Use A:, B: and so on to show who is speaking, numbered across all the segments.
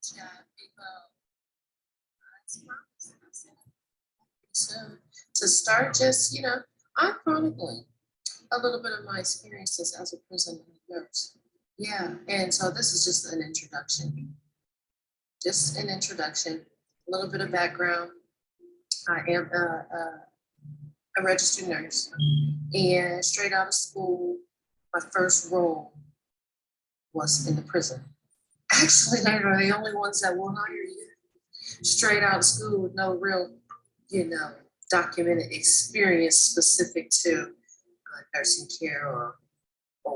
A: Yeah, people, it's promising. So to start, just I'm chronicling a little bit of my experiences as a prison nurse. Yeah, and so this is just an introduction. Just an introduction, a little bit of background. I am a registered nurse, and straight out of school, my first role was in the prison. Actually, they were the only ones that will hire you straight out of school with no real, you know, documented experience specific to nursing care or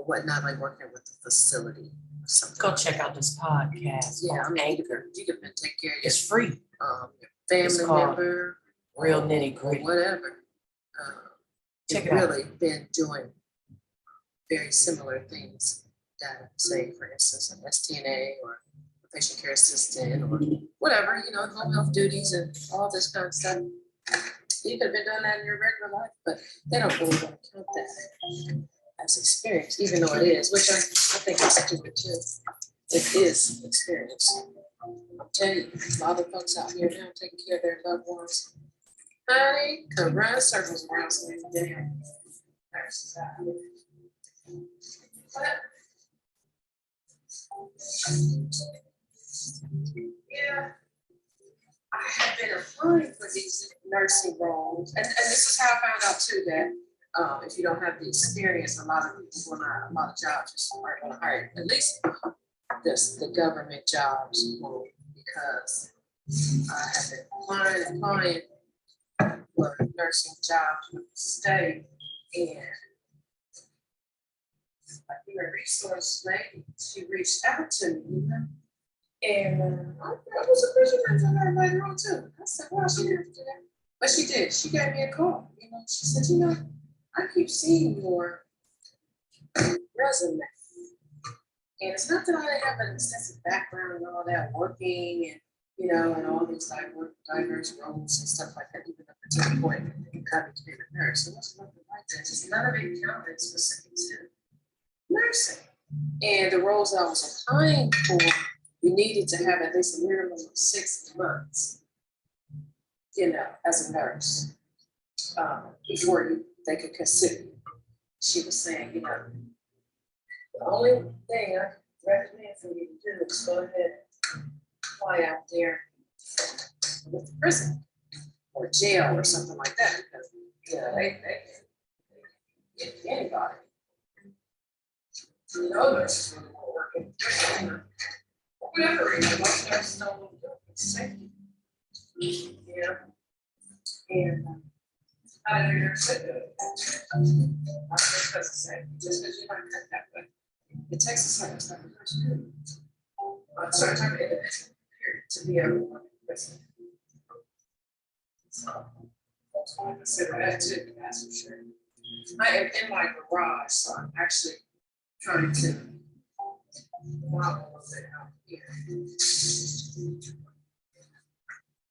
A: whatnot, like working with the facility or something.
B: Go check out this podcast.
A: Yeah,
B: on Anchor.
A: You can take care of your,
B: It's free.
A: your
B: It's
A: family
B: called
A: member,
B: Real
A: or
B: Nitty Gritty.
A: whatever.
B: Check
A: You've
B: it out.
A: really been doing very similar things that, say, for instance, an STNA or a patient care assistant or whatever, home health duties and all this kind of stuff. You could have been doing that in your regular life, but they don't really want to count that as experience, even though it is, which I think is stupid too. It is experience. I'll tell you, a lot of folks out here now taking care of their loved ones. Honey, come round circles around some of these damn nurses out here. Yeah, I have been applying for these nursing roles, and this is how I found out too that if you don't have the experience, a lot of people will not, a lot of jobs just aren't going to hire you. At least the government jobs won't, because I have been applying for nursing jobs with the state, and a human resource lady, she reached out to me, and I was appreciative of her later on too. I said, "Wow, she didn't do that," but she did. She gave me a call. She said, "I keep seeing your resume, and it's not that I have an extensive background and all that working and and all these diverse roles and stuff like that. Even up until the point you got to be a nurse, it wasn't nothing like that. Just none of it counted specific to nursing. And the roles I was applying for, you needed to have at least a minimum of 6 months, as a nurse, before they could consider you." She was saying, the only thing I recommend for you to do is go ahead and fly out there with the prison or jail or something like that, because they get anybody. Nurses really won't work in prison or whatever reason. Most nurses don't want to do it. It's safety. Yeah. And I don't know if you're not because it's safety, just because you don't cut that way. It takes a certain type of person, a certain type of individual to be able to work in prison. So I consider that too, that's for sure. I am in my garage, so I'm actually trying to model a bit out here.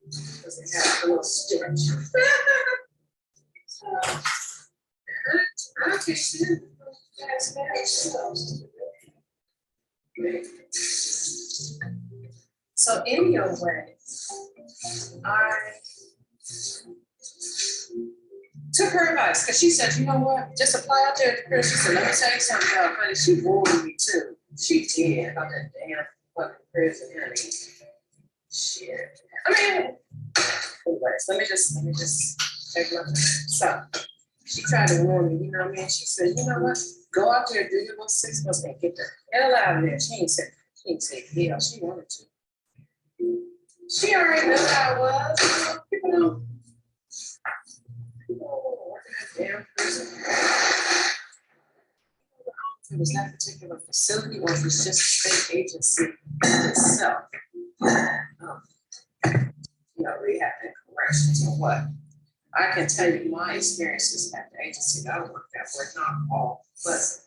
A: Because they have a little stitch. So, I can see that's so anyway, I took her advice because she said, "You know what? Just apply out there at the prison." She said, "Let me tell you something about honey." She warned me too. She did about that damn fucking prison, honey. Shit. I mean, anyways, let me just take my time. So she tried to warn me, what I mean? She said, "You know what? Go out there, do your little 6 months and get the hell out of there." She ain't say hell, she wanted to. She already knew how it was. People don't work in a damn prison. If it was that particular facility or if it's just a state agency itself. Rehab and corrections or what. I can tell you my experiences at the agency that I worked at were not all pleasant.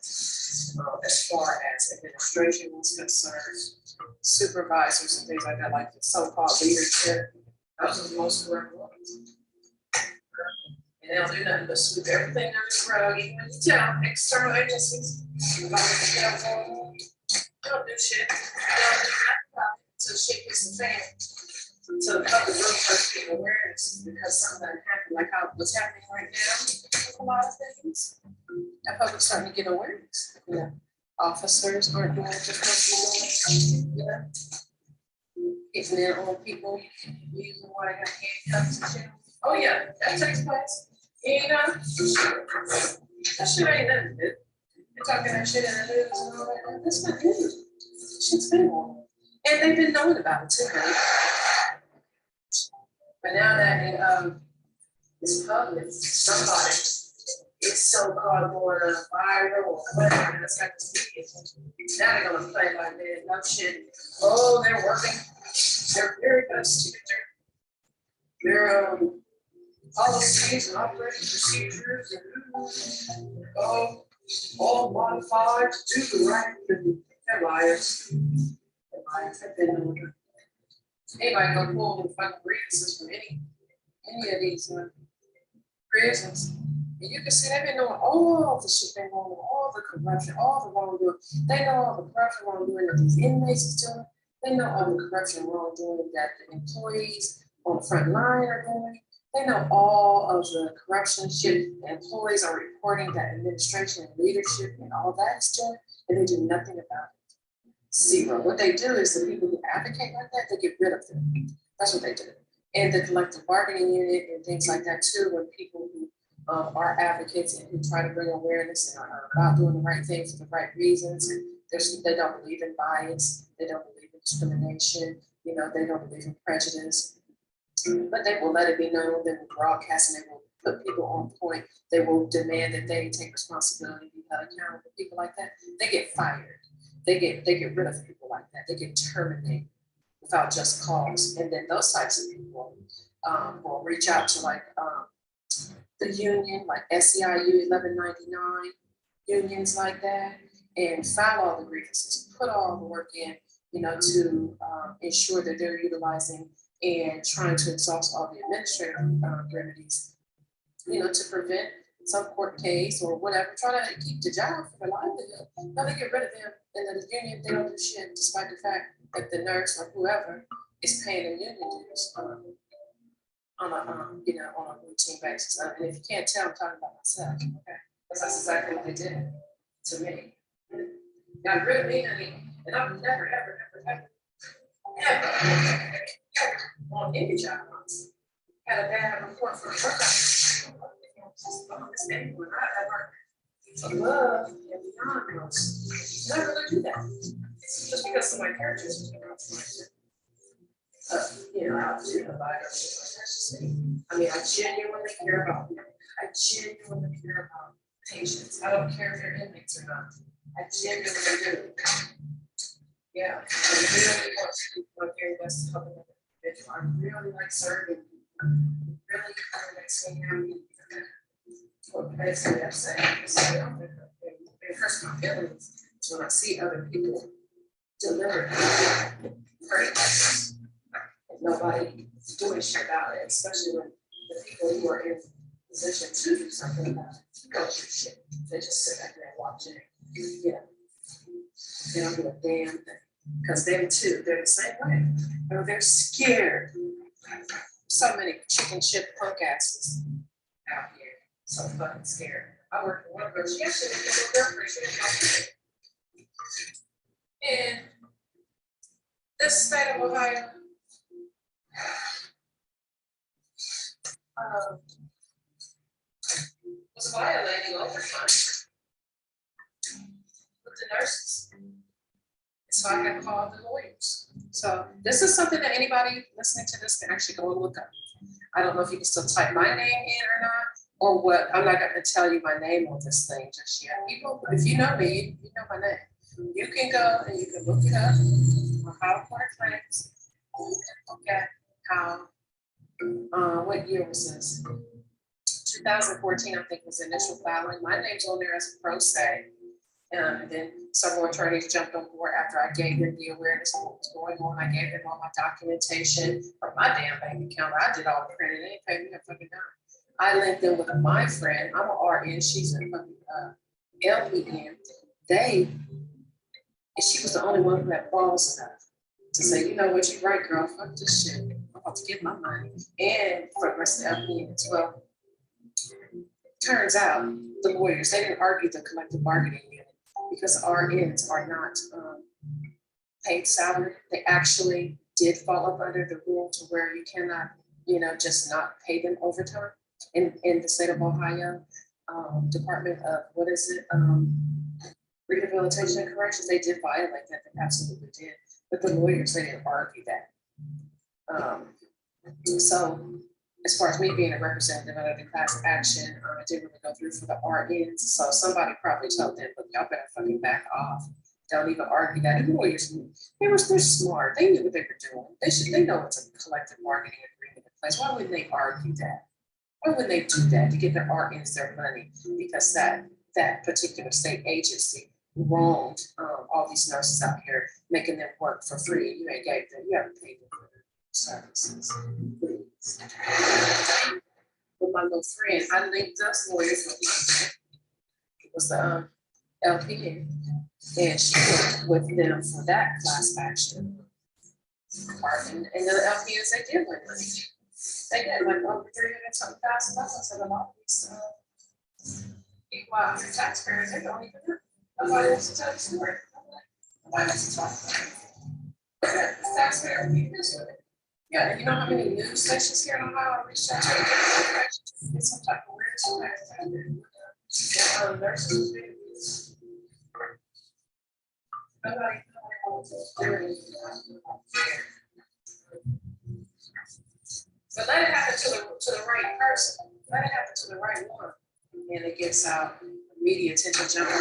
A: As far as administration was concerned, supervisors and things like that, like the so-called leadership, those are the most correct ones. And they don't do nothing but sweep everything under the rug, even when you tell external agencies about what they don't do shit. They don't do nothing about it until shit hits the fan. So the public really starts getting awareness because something that happened, like how what's happening right now with a lot of things. The public's starting to get awareness. You know, officers aren't doing what they're supposed to be doing. You know, getting in on people, using why they got handcuffs and shit. Oh yeah, that takes place. You know, that shit ain't nothing new. They're talking that shit in the news and all that. That's not new. Shit's been on. And they've been knowing about it too, right? But now that it's public, somebody is so-called going viral or whatever, and it's got this media attention. Now they're gonna play like that, no shit. Oh, they're working. They're very best. They're policies and operating procedures and all modified to do the right thing. They're liars. They're liars. They've been doing it. Anybody go pull the fucking grievances from any of these prisons. And you can see they've been doing all the shit they want, all the corruption, all the wrongdoing. They know all the corruption wrongdoing that these inmates is doing. They know all the corruption wrongdoing that the employees on the front line are doing. They know all of the corruption shit the employees are reporting that administration and leadership and all that is doing, and they do nothing about it. Zero. What they do is the people who advocate like that, they get rid of them. That's what they do. And the collective bargaining unit and things like that too, when people who are advocates and who try to bring awareness and are about doing the right thing for the right reasons, and they don't believe in bias, they don't believe in discrimination, you know, they don't believe in prejudice, but they will let it be known, they will broadcast, and they will put people on point, they will demand that they take responsibility, be held accountable. People like that, they get fired. They get rid of people like that. They get terminated without just cause. And then those types of people will reach out to like the union, like SEIU 1199, unions like that, and file all the grievances, put all the work in, you know, to ensure that they're utilizing and trying to exhaust all the administrative remedies, you know, to prevent some court case or whatever, try to keep the job for their livelihood. Now they get rid of them, and then the union, they don't do shit, despite the fact that the nurse or whoever is paying them union dues on a you know, on a routine basis. And if you can't tell, I'm talking about myself, okay? Because that's exactly what they did to me. Got rid of me, and I've never, ever, ever, ever, ever, ever on any job once had a bad report for a workout. When I ever love and beyond most, never really do that. Just because of my characters, you know, I'll do the body. That's just me. I mean, I genuinely care about them. I genuinely care about patients. I don't care if they're inmates or not. I genuinely do. Yeah, I really want to do my very best to help them. I really like serving people. Really kind of makes me happy. What basically I'm saying is it hurts my feelings when I see other people deliver great lives and nobody doing shit about it, especially when the people who are in position to do something about it go through shit. They just sit back there and watch it. Yeah. They don't do a damn thing. Because them too, they're the same way. Or they're scared. So many chicken shit punk asses out here. So fucking scared. I work for one girl. She actually was a girlfriend. She was in this state of Ohio. Was violating overtime with the nurses. So I had called the lawyers. So this is something that anybody listening to this can actually go and look up. I don't know if you can still type my name in or not, or what. I'm not going to tell you my name on this thing just yet. People, if you know me, you know my name. You can go and you can look it up on how court claims. You can look at how, what year was this? 2014, I think, was initial filing. My name's on there as a pro se. And then several attorneys jumped on board after I gave them the awareness of what was going on. I gave them all my documentation from my damn bank account. I did all the printing. They didn't pay me a fucking dime. I linked them with my friend. I'm an RN. She's a fucking LPN. She was the only one who had balls enough to say, you know what, you're right, girl, fuck this shit. I'm about to get my money. And for the rest of the LP as well. Turns out the lawyers, they didn't argue the collective bargaining unit because RNs are not paid salary. They actually did fall up under the rule to where you cannot, just not pay them overtime. In the state of Ohio, Department of, what is it? Rehabilitation and Corrections, they did violate that, they absolutely did. But the lawyers, they didn't argue that. So as far as me being a representative under the class action, it didn't really go through for the RNs. So somebody probably told them, look, y'all better fucking back off. Don't even argue that. And the lawyers, they're smart. They knew what they were doing. They know it's a collective bargaining agreement in place. Why wouldn't they argue that? Why wouldn't they do that to give their RNs their money? Because that particular state agency wronged all these nurses out here, making them work for free. You ain't gave them, you haven't paid them for their services. With my little friend, I linked us lawyers with my friend. It was the LPN, and she worked with them for that class action part. And the LPNs, they did win money. They get like over $300,000, and a lot of these equal out for taxpayers, they don't even know. Nobody wants to tell the story. Nobody wants to talk about it. Yeah, the taxpayer, we do it. Yeah, you know how many news stations here in Ohio reached out to get some type of weird story. Nurses. Nobody wants to do it. But let it happen to the right person. Let it happen to the right one. And it gets out media attention jump on.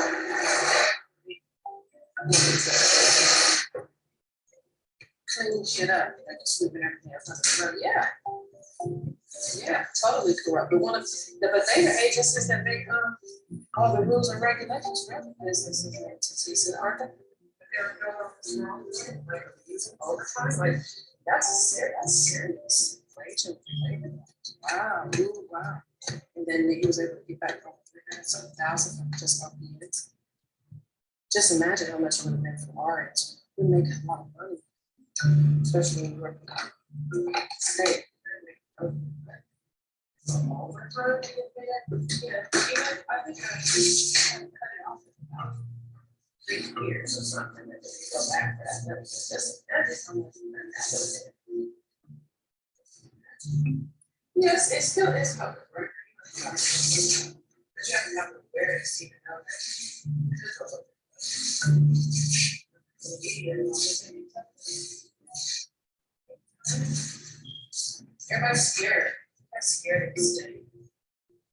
A: Clean shit up, like sweeping everything else under the rug. Yeah, totally corrupt. But one of the data agencies that make all the rules and regulations for other businesses and entities, aren't they? They're doing wrong, like using overtime. Like that's serious. Wow, ooh, wow. And then he was able to get back over 300,000 from just opiates. Just imagine how much it would have been for ours. We make a lot of money, especially when you're state. Overtime, yeah, I think I should cut it off about 3 years or something. And go back to that. That's just how much that. Yes, it still is public record. But you have to have awareness even know that. Everybody's scared. I'm scared of this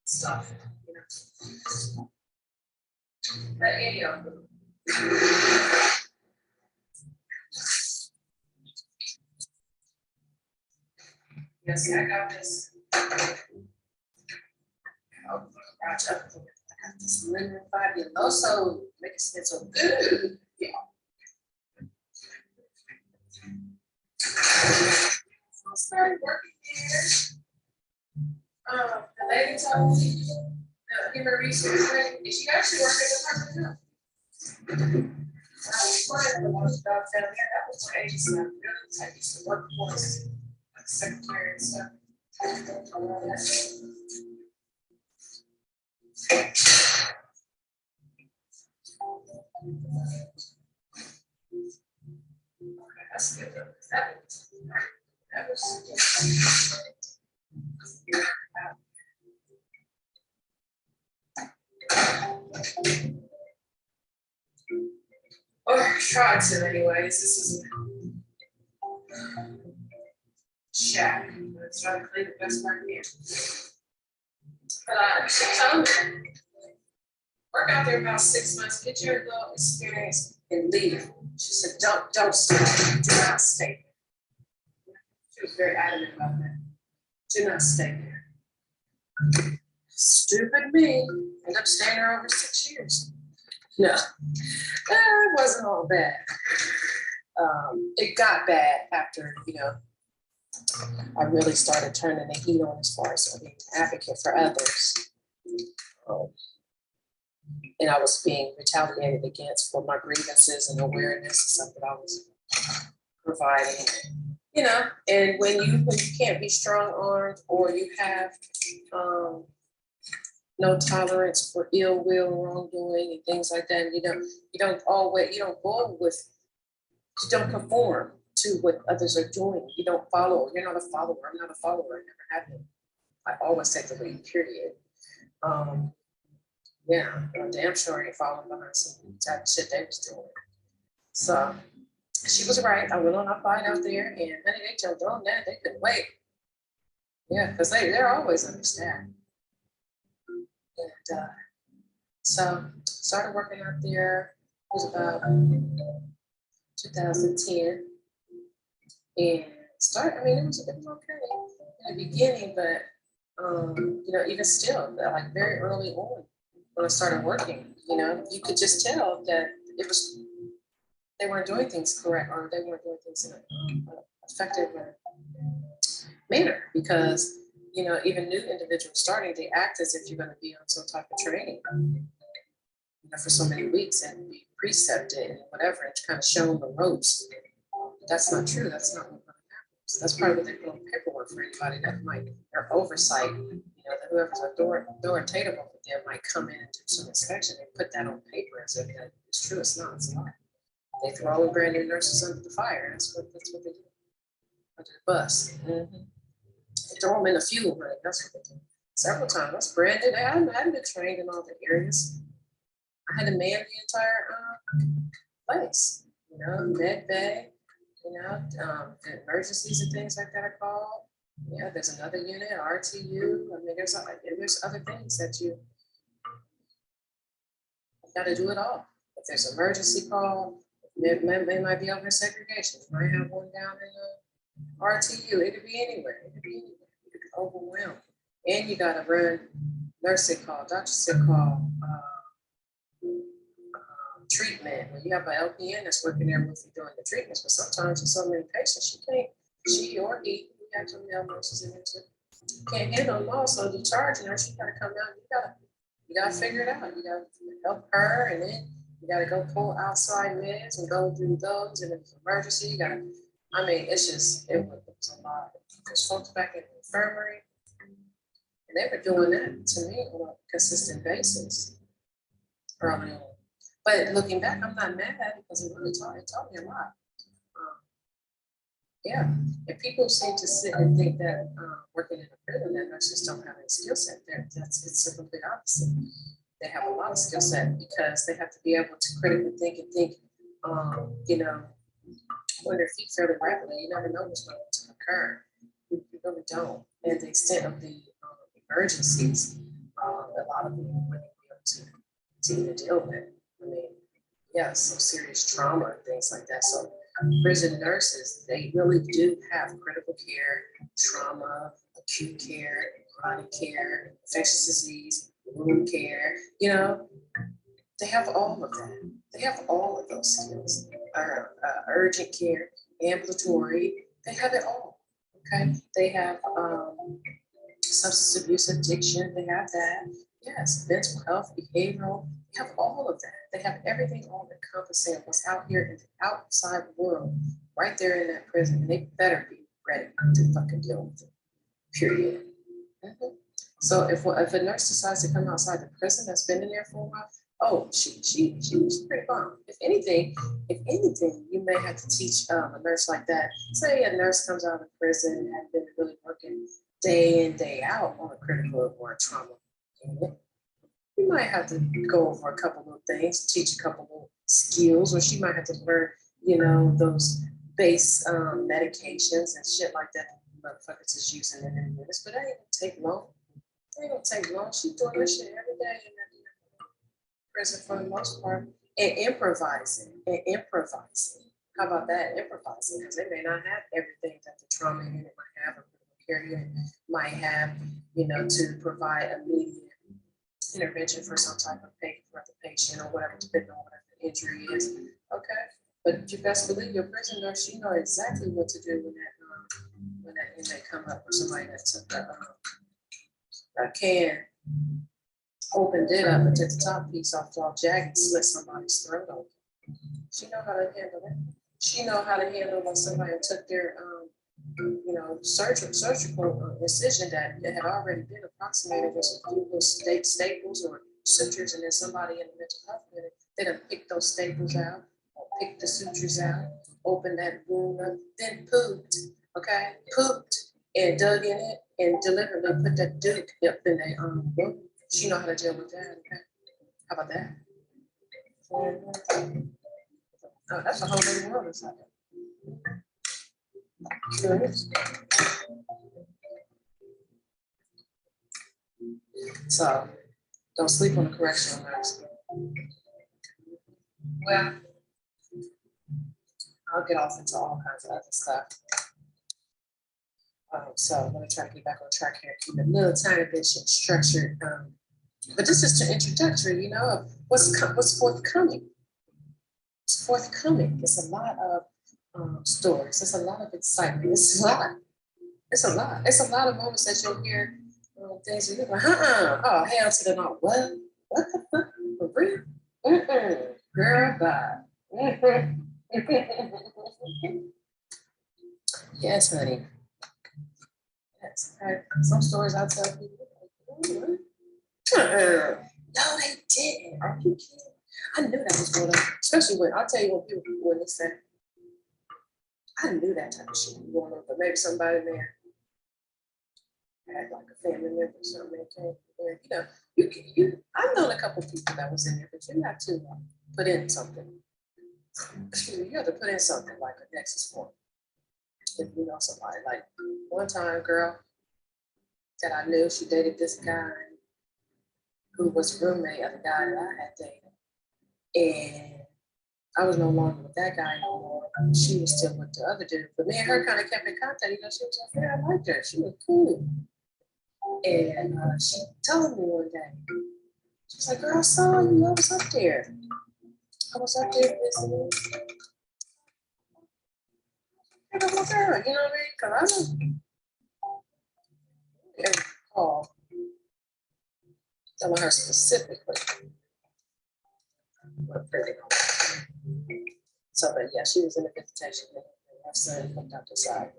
A: stuff, But anyhow. Yes, I got this. Oh, I got this lemon fabuloso. Makes it so good. Yeah. So I started working here. The lady told me human resource training, and she actually worked at the Department of Health. I was applying for one job down there. That was my agency. I used to work for like secretary and stuff. That's good. That was or tried to anyways. This is shack. Let's try to clean the best part here. But she told me, work out there about 6 months, get your little experience and leave. She said, don't stay. Do not stay there. She was very adamant about that. Do not stay there. Stupid me. Ended up staying there over 6 years. No, it wasn't all bad. It got bad after, I really started turning the heat on as far as being an advocate for others. And I was being retaliated against for my grievances and awareness and stuff that I was providing, and when you can't be strong armed or you have no tolerance for ill will, wrongdoing, and things like that, you don't conform to what others are doing. You don't follow. You're not a follower. I'm not a follower. I never have been. I always take the lead. Period. Yeah, I'm damn sure I ain't following behind some type of shit they was doing. So she was right. I went on a flight out there, and honey, they jumped on that. They couldn't wait. Yeah, because they're always understaffed. And so started working out there. It was about 2010, and it was okay in the beginning, but even still, like very early on when I started working, you could just tell that it was they weren't doing things correct, or they weren't doing things in an effective manner, because even new individuals starting, they act as if you're going to be on some type of training for so many weeks and be precepted and whatever, and kind of shown the ropes. That's not true. That's not what happens. That's part of what they put on paperwork for anybody that might, or oversight, that whoever's authoritative over them might come in and do some inspection. They put that on paper as if that it's true. It's not. It's a lie. They throw all the brand new nurses under the fire. That's what they do. Under the bus. Mm-hmm. They throw them in the fuel, right? That's what they do. Several times. That's brand new. I hadn't been trained in all the areas. I had to man the entire place. Med bay. The emergencies and things like that are called. Yeah, there's another unit, RTU. There's other things that you got to do it all. If there's an emergency call, it might be over segregation. You might have one down in RTU. It could be anywhere. You could be overwhelmed. And you got to run nursing call, doctor sick call, treatment. When you have an LPN that's working there with you doing the treatments, but sometimes with so many patients, she or he, we have some male nurses in there too, can't handle them all. So the charge nurse, you gotta come out, you gotta figure it out. You gotta help her, and then you gotta go pull outside meds and go do those, and if it's an emergency, you gotta, it was a lot. There's folks back in the infirmary, and they were doing that to me on a consistent basis early on. But looking back, I'm not mad at it because it taught me a lot. Yeah, and people seem to sit and think that working in a prison, that nurses don't have any skill set. It's the complete opposite. They have a lot of skill set because they have to be able to critically think and think, when their feet fairly rapidly. You never know what's going to occur. You really don't. And the extent of the emergencies, a lot of people wouldn't be able to even deal with. Some serious trauma and things like that. So prison nurses, they really do have critical care, trauma, acute care, chronic care, infectious disease, wound care. They have all of that. They have all of those skills. Urgent care, ambulatory, they have it all. Okay, they have substance abuse, addiction, they have that. Yes, mental health, behavioral, they have all of that. They have everything all encompassing what's out here in the outside world, right there in that prison. And they better be ready to fucking deal with it. Period. Mm-hmm. So if a nurse decides to come outside the prison that's been in there for a while, oh, she was pretty bomb. If anything, you may have to teach a nurse like that. Say a nurse comes out of prison and has been really working day in, day out on a critical or a trauma unit. You might have to go over a couple of things, teach a couple of skills, or she might have to learn, those base medications and shit like that motherfuckers is using in minutes. But that ain't gonna take long. It ain't gonna take long. She's doing this shit every day in that prison for the most part. And improvising. How about that? Improvising, because they may not have everything that the trauma unit might have, or the care unit might have, to provide immediate intervention for some type of pain for the patient or whatever, depending on whatever the injury is. Okay, but you best believe your prison nurse, you know exactly what to do when that inmate come up, or somebody that took a can, opened it up and took the top piece off, all jagged, slit somebody's throat open. She know how to handle that. She know how to handle when somebody took their, surgical incision that had already been approximated with some few little staples or sutures, and then somebody in the mental health unit, they done pick those staples out, or pick the sutures out, open that wound up, then pooped, okay, pooped and dug in it and deliberately put that duke up in that wound. She know how to deal with that. Okay, how about that? Mhm. Oh, that's a whole other world inside there. Curious. So don't sleep on the correctional nurse. Well, I'll get off into all kinds of other stuff. So I'm gonna try to get back on track here, keep it a little tiny bit structured. But this is the introductory, of what's forthcoming. It's forthcoming. It's a lot of stories. It's a lot of excitement. It's a lot. It's a lot. It's a lot of moments that you'll hear things and you're like, oh, hell to the no. What? What the fuck? For real? Girl, bye. Yes, honey. Yes. Some stories I tell people, no, they didn't. Are you kidding? I knew that was going on. Especially I'll tell you when they said, I knew that type of shit was going on, but maybe somebody there had like a family member or something that came there. I've known a couple of people that was in there, but you have to put in something. You have to put in something like a nexus form. If you know somebody, like one time, girl that I knew, she dated this guy who was a roommate of the guy that I had dated, and I was no longer with that guy anymore. She was still with the other dude, but me and her kind of kept in contact. She was like, yeah, I liked her. She was cool. And she told me one day, she was like, girl, I saw you. I was up there. I was up there visiting. And I'm like, girl, you know what I mean? Because I don't recall telling her specifically what pretty. So, but yeah, she was in the visitation. And my son looked out the side,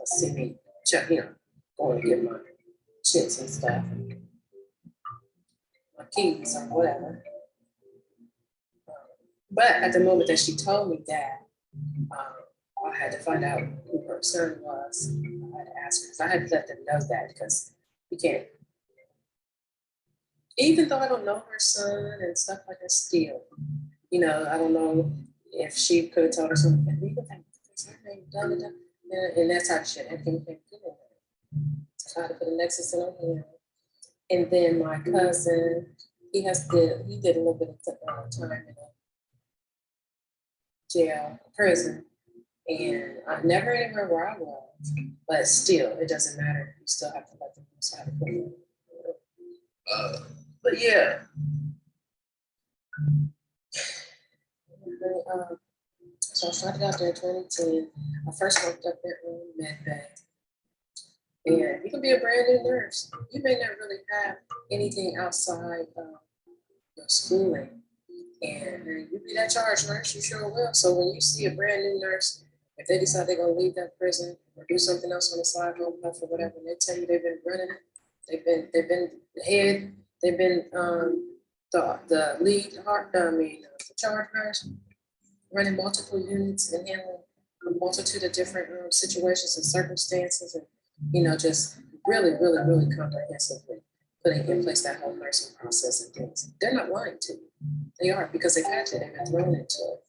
A: see me check, going to get my shits and stuff, my keys or whatever. But at the moment that she told me that, I had to find out who her son was. I had to ask her because I had to let them know that because you can't. Even though I don't know her son and stuff like that, still, I don't know if she could have told her something. And that type of shit. So I had to put a nexus in on him. And then my cousin, he did a little bit of time in a jail, prison. And I never anywhere where I was, but still, it doesn't matter. You still have to let them decide to put it. But yeah. So I started out there in 2010. I first worked up there on med bay. And you can be a brand new nurse. You may not really have anything outside your schooling. And you be that charge nurse, you sure will. So when you see a brand new nurse, if they decide they're gonna leave that prison or do something else on the side, home health or whatever, and they tell you they've been running it, they've been the head, they've been the lead the charge nurse, running multiple units and handling a multitude of different situations and circumstances, and just really, really, really comprehensively putting in place that whole nursing process and things. They're not lying to you. They are, because they've had to. They've been thrown into it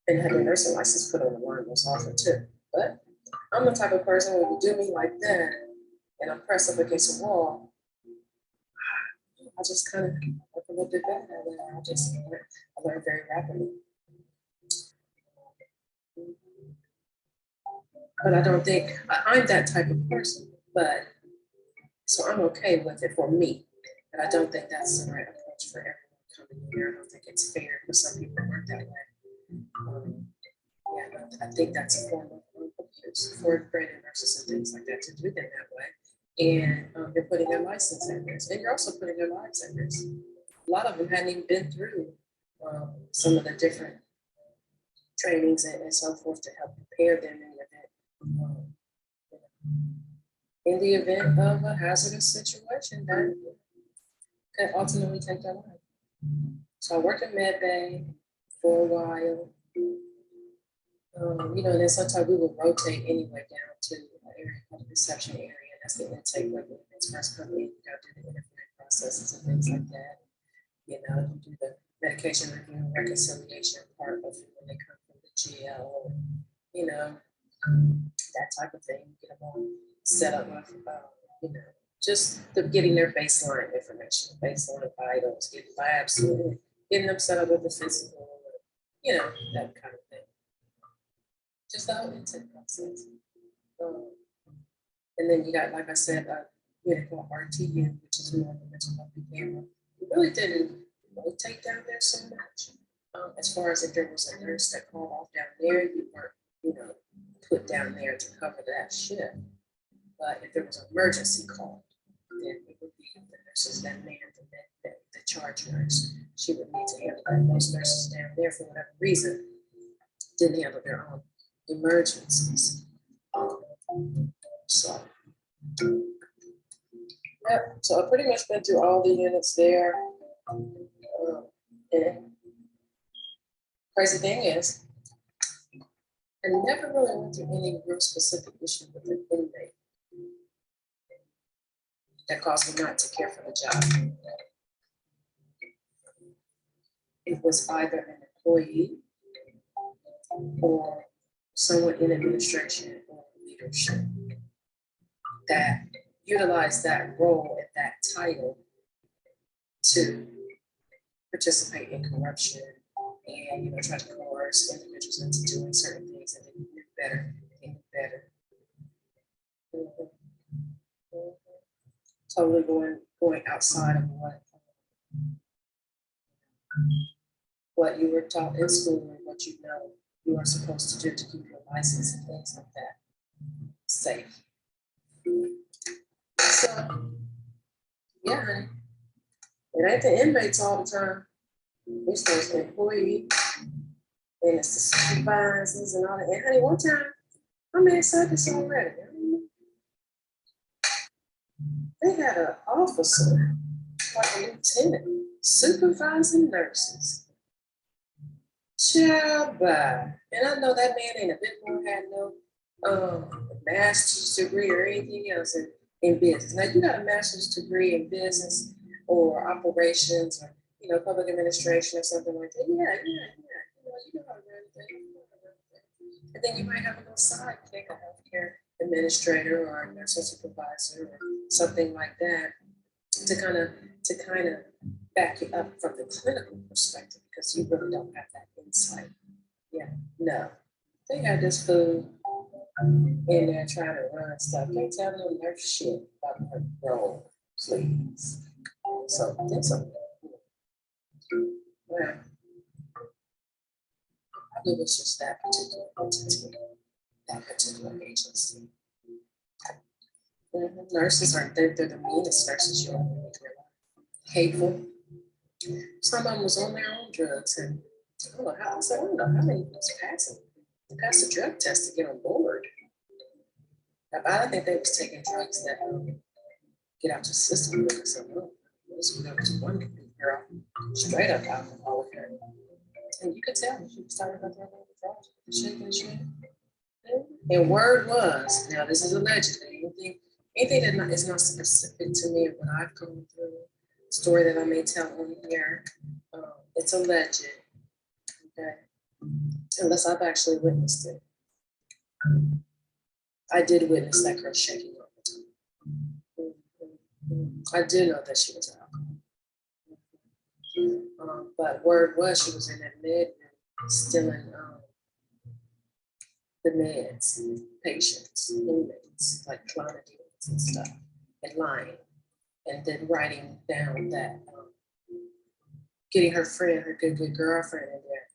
A: and had their nursing license put on the line most often too. But I'm the type of person when you do me like that and I'm pressed up against a wall, I just kind of work a little bit better that way. I learn very rapidly. But I don't think I'm that type of person. But so I'm okay with it for me. But I don't think that's the right approach for everyone coming in here. I don't think it's fair for some people to work that way. I think that's a form of abuse for brand new nurses and things like that to do them that way. And you're putting their license at risk, and you're also putting their lives at risk. A lot of them hadn't even been through some of the different trainings and so forth to help prepare them in the event. In the event of a hazardous situation that could ultimately take their life. So I worked in med bay for a while. And then sometimes we would rotate anyway down to an area called the reception area. And that's the intake where the events first come in. You got to do the interviewing processes and things like that. You do the medication review and reconciliation part of it when they come from the GL, that type of thing. Get them all set up with, just getting their baseline information, baseline vitals, getting labs, getting them set up with the physical, that kind of thing. Just the whole intake process. And then you got, like I said, called RTU, which is more of a mental health camera. We really didn't rotate down there so much. As far as if there was a nurse that called off down there, you weren't, put down there to cover that shift. But if there was an emergency call, then it would be the nurses that manned the charge nurse. She would need to handle that. Most nurses down there, for whatever reason, didn't handle their own emergencies. So I pretty much been through all the units there. And crazy thing is, I never really went through any real specific issue with an inmate that caused me not to care for the job. It was either an employee or someone in administration or leadership that utilized that role and that title to participate in corruption and try to coerce individuals into doing certain things, and they knew better. Totally going outside of what you were taught in school and what you are supposed to do to keep your license and things like that safe. So yeah, it ain't the inmates all the time. It's those employees and it's the supervisors and all that. And honey, one time, I may have said this already. They had an officer, like a lieutenant, supervising nurses. Child, and I know that man ain't a bit more had no master's degree or anything else in business. Now you got a master's degree in business or operations or public administration or something like that. Yeah. You know how to run things. And then you might have a little sidekick, a healthcare administrator or a nursing supervisor or something like that to kind of back you up from the clinical perspective, because you really don't have that insight. Yeah, no. They had this fool in there trying to run stuff. Can't tell no nurse shit about her role, please. So that's okay. Well, I believe it's just that particular entity, that particular agency. Nurses they're the meanest nurses you'll ever meet in your life. Hateful. Some of them was on their own drugs, and I don't know how many was passing. They passed the drug test to get on board. I think they was taking drugs that get out your system quicker. So there was one girl straight up alcoholic, and you could tell she was talking about that drugs, and word was, now this is allegedly, anything that is not specific to me and what I've gone through, story that I may tell on here, it's alleged, okay? Unless I've actually witnessed it. I did witness that girl shaking all the time. I do know that she was alcohol. But word was she was in that med room stealing the meds, patients, inmates, like clonidines and stuff, and lying. And then writing down that, getting her friend, her good girlfriend in there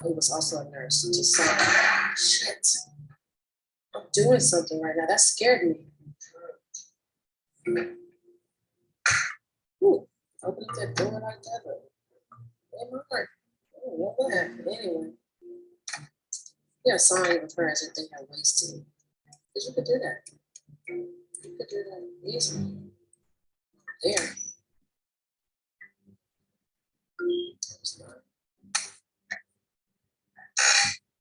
A: who was also a nurse, to say, shit, I'm doing something right now. That scared me. Ooh, opened that door like that. In my heart. I don't know what happened anyway. Yeah, sign with her as if they have wasted. Because you could do that. You could do that easily. There. It's not-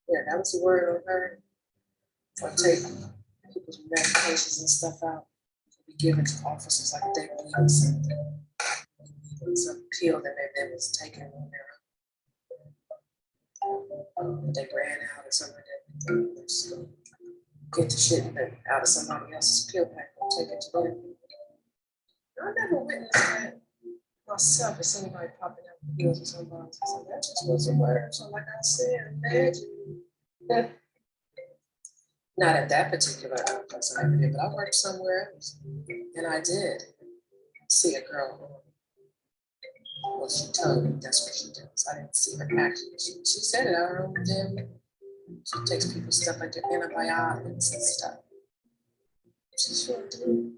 A: Yeah, that was the word on her. Or take people's medications and stuff out. Be given to officers like they needed something. Some pill that they was taking on their own. They ran out or something like that. So get the shit out of somebody else's pill pack and take it to them. I never witnessed that myself as anybody popping out the pills or somebody. So that just was a word. So like I said, imagine. Not at that particular place I ever did, but I worked somewhere else. And I did see a girl. Well, she told me that's what she does. I didn't see her actually. She said it out her own damn. She takes people's stuff like their antibiotics and stuff. She sure do.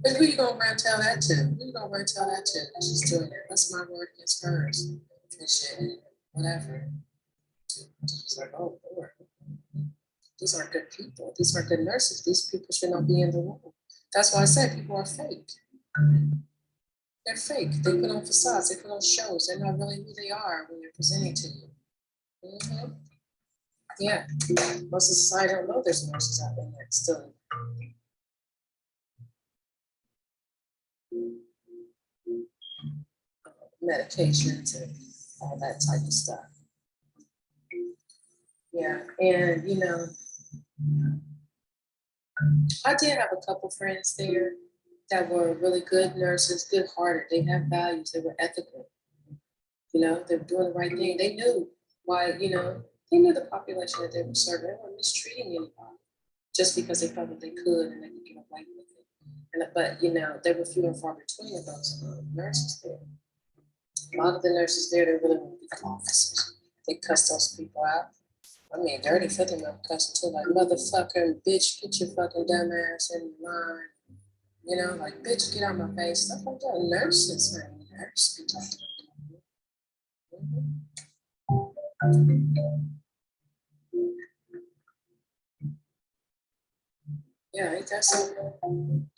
A: But who you gonna run tell that to? Who you gonna run tell that to? That she's doing that. That's my word against hers. And shit, and whatever. She's like, oh Lord. These aren't good people. These aren't good nurses. These people should not be in the room. That's why I said people are fake. They're fake. They put on facades. They put on shows. They're not really who they are when they're presenting to you. Mm-hmm. Yeah. Most of society don't know there's nurses out there that still. Medications and all that type of stuff. Yeah. And, you know, I did have a couple friends there that were really good nurses, good hearted. They had values. They were ethical. You know, they were doing the right thing. They knew why, you know, they knew the population that they were serving. They weren't mistreating anybody just because they felt that they could and they could get away with it. And, but, you know, there were few and far between of those nurses there. A lot of the nurses there, they really want to be officers. They cuss those people out. I mean, dirty filthy them cussing too, like motherfucker, bitch, get your fucking dumb ass in line. You know, like bitch, get out my face, stuff like that. Nurses, man, nurses be talking. Yeah, ain't that something?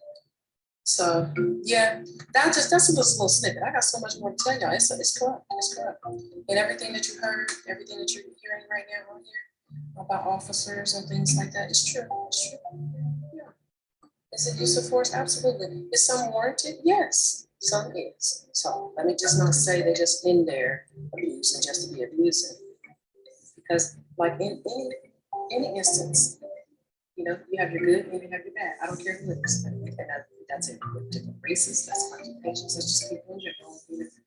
A: So yeah, that's a little snippet. I got so much more to tell y'all. It's corrupt. It's corrupt. And everything that you heard, everything that you're hearing right now on here about officers and things like that is true. It's true. Yeah. Is it use of force? Absolutely. Is some warranted? Yes. Some is. So let me just not say they just in there abusing just to be abusing. Because like in any instance, you know, you have your good and you have your bad. I don't care who it is. And that's it. With different races, that's occupations, that's just people in general.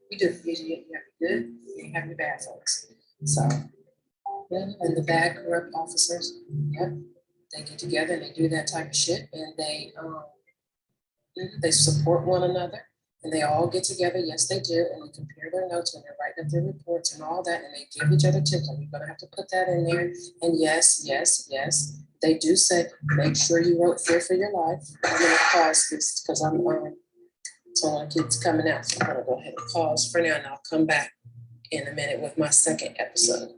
A: You do. You have your good and you have your bad folks. So, yeah, and the bad corrupt officers, yep, they get together and they do that type of shit and they support one another and they all get together. Yes, they do. And they compare their notes and they write up their reports and all that. And they give each other tips. And you're going to have to put that in there. And yes, they do say, make sure you wrote Fear for Your Life. I'm going to pause this because I'm someone keeps coming out. So I'm going to go ahead and pause for now. And I'll come back in a minute with my second episode.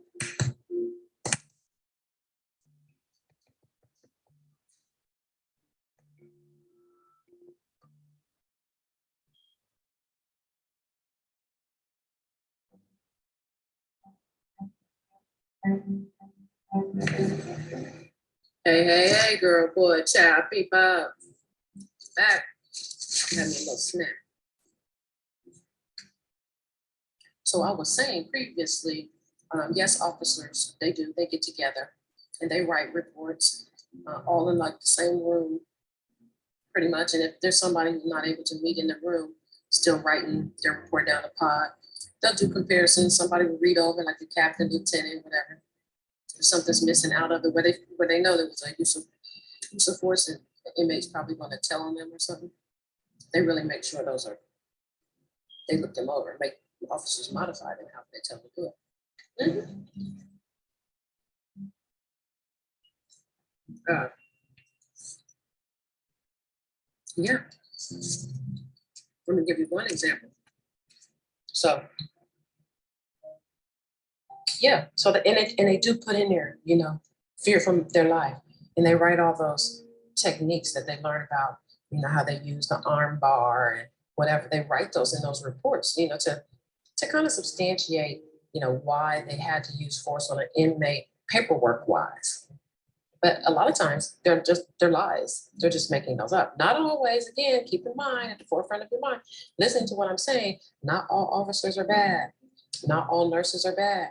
A: Hey, girl, boy, child, peep up. Back. Had me a little snap. So I was saying previously, yes, officers, they do, they get together and they write reports all in like the same room, pretty much. And if there's somebody who's not able to meet in the room, still writing their report down the pod, they'll do comparisons. Somebody will read over like the captain, lieutenant, whatever. If something's missing out of it, where they know there was a use of force and the inmate's probably going to tell on them or something. They really make sure they look them over and make officers modify them how they tell them to do it. Mm-hmm. Yeah. Let me give you one example. So, yeah. So and they do put in there, you know, fear from their life. And they write all those techniques that they learn about, how they use the arm bar and whatever. They write those in those reports, to kind of substantiate, why they had to use force on an inmate paperwork wise. But a lot of times they're lies. They're just making those up. Not always, again, keep in mind at the forefront of your mind, listening to what I'm saying, not all officers are bad. Not all nurses are bad,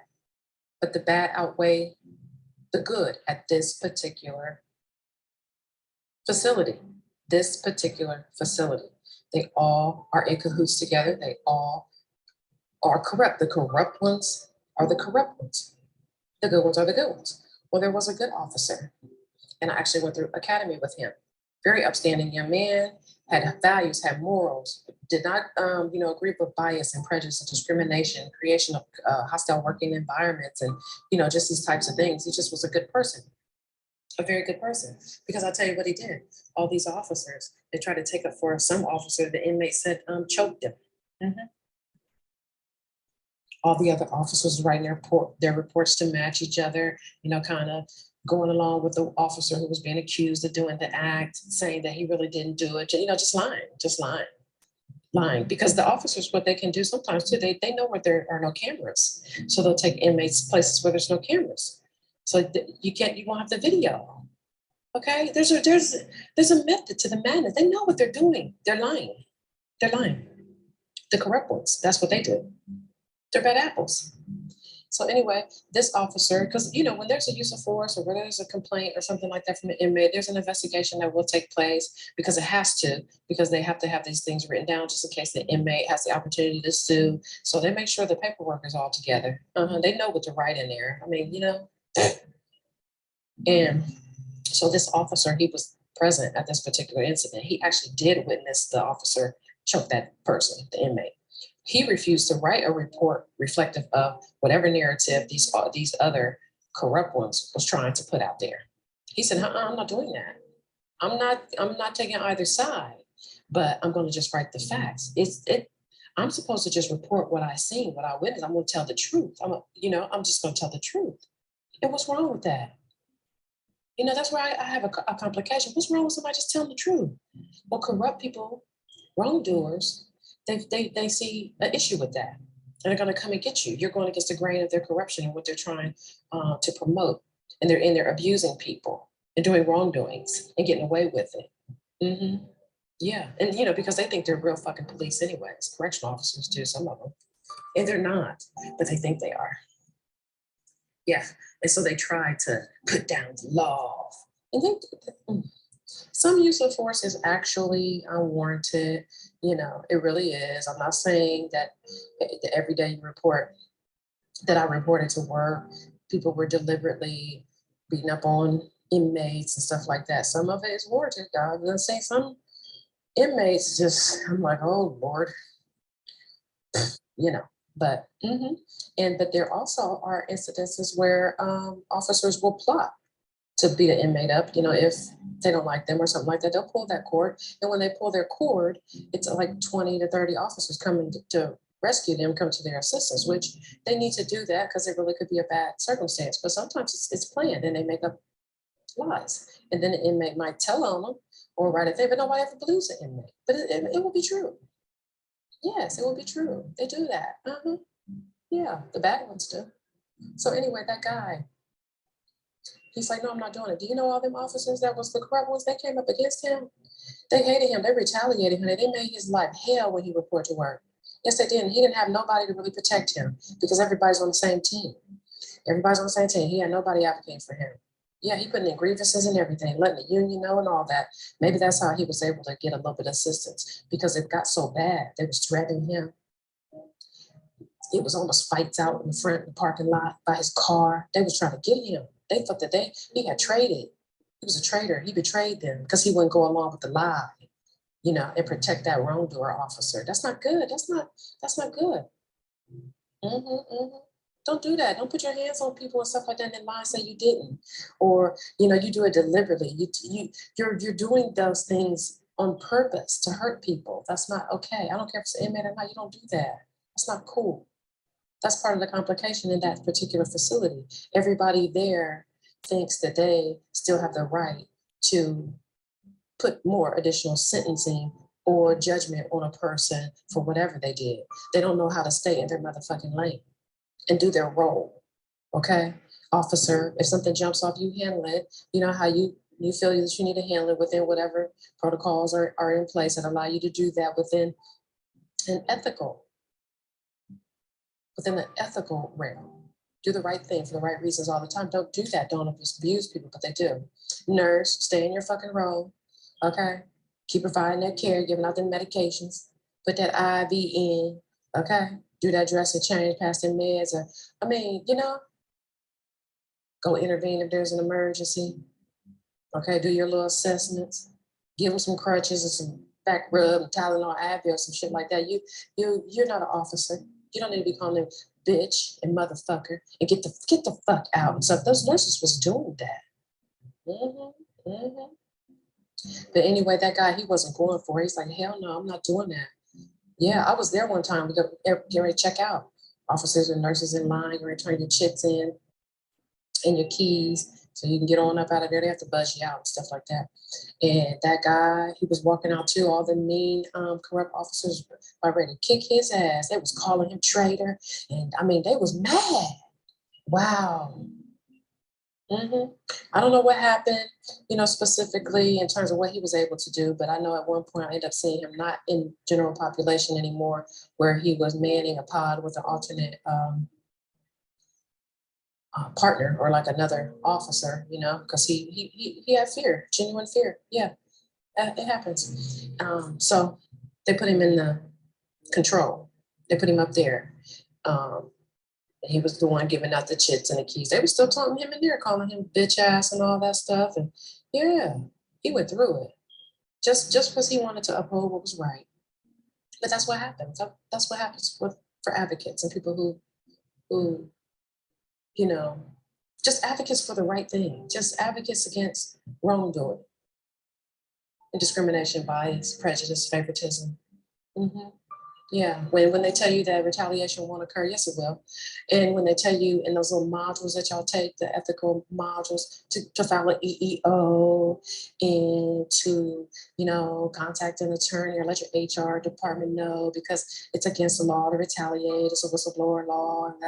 A: but the bad outweigh the good at this particular facility. This particular facility. They all are in cahoots together. They all are corrupt. The corrupt ones are the corrupt ones. The good ones are the good ones. Well, there was a good officer, and I actually went through academy with him. Very upstanding young man, had values, had morals, did not, agree with bias and prejudice and discrimination, creation of hostile working environments, and just these types of things. He just was a good person, a very good person. Because I'll tell you what he did. All these officers, they tried to take up for some officer. The inmate said choked him. Mhm. All the other officers writing their reports to match each other, kind of going along with the officer who was being accused of doing the act, saying that he really didn't do it, just lying. Because the officers, what they can do sometimes too, they know where there are no cameras. So they'll take inmates places where there's no cameras. So you won't have the video. Okay, there's a method to the madness. They know what they're doing. They're lying. They're lying. The corrupt ones, that's what they do. They're bad apples. So anyway, this officer, because when there's a use of force or when there's a complaint or something like that from an inmate, there's an investigation that will take place because it has to, because they have to have these things written down just in case the inmate has the opportunity to sue. So they make sure the paperwork is all together. They know what to write in there. And so this officer, he was present at this particular incident. He actually did witness the officer choke that person, the inmate. He refused to write a report reflective of whatever narrative these other corrupt ones was trying to put out there. He said, I'm not doing that. I'm not taking either side, but I'm going to just write the facts. I'm supposed to just report what I seen, what I witnessed. I'm going to tell the truth. I'm just going to tell the truth. And what's wrong with that? That's where I have a complication. What's wrong with somebody just telling the truth? Well, corrupt people, wrongdoers, they see an issue with that. And they're going to come and get you. You're going against the grain of their corruption and what they're trying to promote. And they're abusing people and doing wrongdoings and getting away with it. Mm-hmm. Yeah. And, because they think they're real fucking police anyways. Correctional officers do, some of them. And they're not, but they think they are. Yeah. And so they try to put down the law. And some use of force is actually unwarranted. It really is. I'm not saying that the everyday report that I reported to work, people were deliberately beating up on inmates and stuff like that. Some of it is warranted. I'm going to say some inmates I'm like, oh Lord, but but there also are incidences where officers will plot to beat an inmate up, if they don't like them or something like that, they'll pull that cord. And when they pull their cord, it's like 20 to 30 officers coming to rescue them, come to their assistance, which they need to do that because it really could be a bad circumstance. But sometimes it's planned and they make up lies. And then the inmate might tell on them or write a thing, but nobody ever believes the inmate. But it will be true. Yes, it will be true. They do that. Yeah, the bad ones do. So anyway, that guy, he's like, no, I'm not doing it. Do you know all them officers that was the corrupt ones that came up against him? They hated him. They retaliated him. They made his life hell when he reported to work. Yes, they did. And he didn't have nobody to really protect him because everybody's on the same team. Everybody's on the same team. He had nobody advocating for him. Yeah, he put in grievances and everything, letting the union know and all that. Maybe that's how he was able to get a little bit of assistance because it got so bad. They was threatening him. It was almost fights out in the front of the parking lot by his car. They was trying to get him. They thought that he had traded. He was a traitor. He betrayed them because he wouldn't go along with the lie, and protect that wrongdoer officer. That's not good. That's not good. Don't do that. Don't put your hands on people and stuff like that and then lie and say you didn't. Or, you do it deliberately. You're doing those things on purpose to hurt people. That's not okay. I don't care if it's an inmate or not. You don't do that. That's not cool. That's part of the complication in that particular facility. Everybody there thinks that they still have the right to put more additional sentencing or judgment on a person for whatever they did. They don't know how to stay in their motherfucking lane and do their role. Okay, officer, if something jumps off, you handle it. You know how you feel that you need to handle it within whatever protocols are in place that allow you to do that an ethical, within the ethical realm. Do the right thing for the right reasons all the time. Don't do that. Don't abuse people, but they do. Nurse, stay in your fucking role. Okay. Keep providing that care, giving out the medications. Put that IV in. Okay. Do that dressing change, pass the meds. Or, I mean, go intervene if there's an emergency. Okay. Do your little assessments. Give them some crutches and some back rub and Tylenol, Advil, some shit like that. You're not an officer. You don't need to be calling them bitch and motherfucker and get the fuck out and stuff. Those nurses was doing that. But anyway, that guy, he wasn't going for it. He's like, hell no, I'm not doing that. Yeah, I was there one time. We got get ready to check out. Officers and nurses in line, you're ready to turn your chips in and your keys so you can get on up out of there. They have to buzz you out and stuff like that. And that guy, he was walking out too. All the mean, corrupt officers were ready to kick his ass. They was calling him traitor. And I mean, they was mad. Wow. I don't know what happened, specifically in terms of what he was able to do, but I know at one point I ended up seeing him not in general population anymore, where he was manning a pod with an alternate partner or like another officer, because he had fear, genuine fear. Yeah, it happens. So they put him in the control. They put him up there. He was the one giving out the chits and the keys. They were still taunting him in there, calling him bitch ass and all that stuff. And yeah, he went through it just because he wanted to uphold what was right. But that's what happens. That's what happens for advocates and people who you know just advocates for the right thing, just advocates against wrongdoing and discrimination, bias, prejudice, favoritism. hmm Yeah, when they tell you that retaliation won't occur, yes, it will. And when they tell you in those little modules that y'all take, the ethical modules, to file an EEO and to, contact an attorney or let your HR department know because it's against the law to retaliate, it's a whistleblower law, and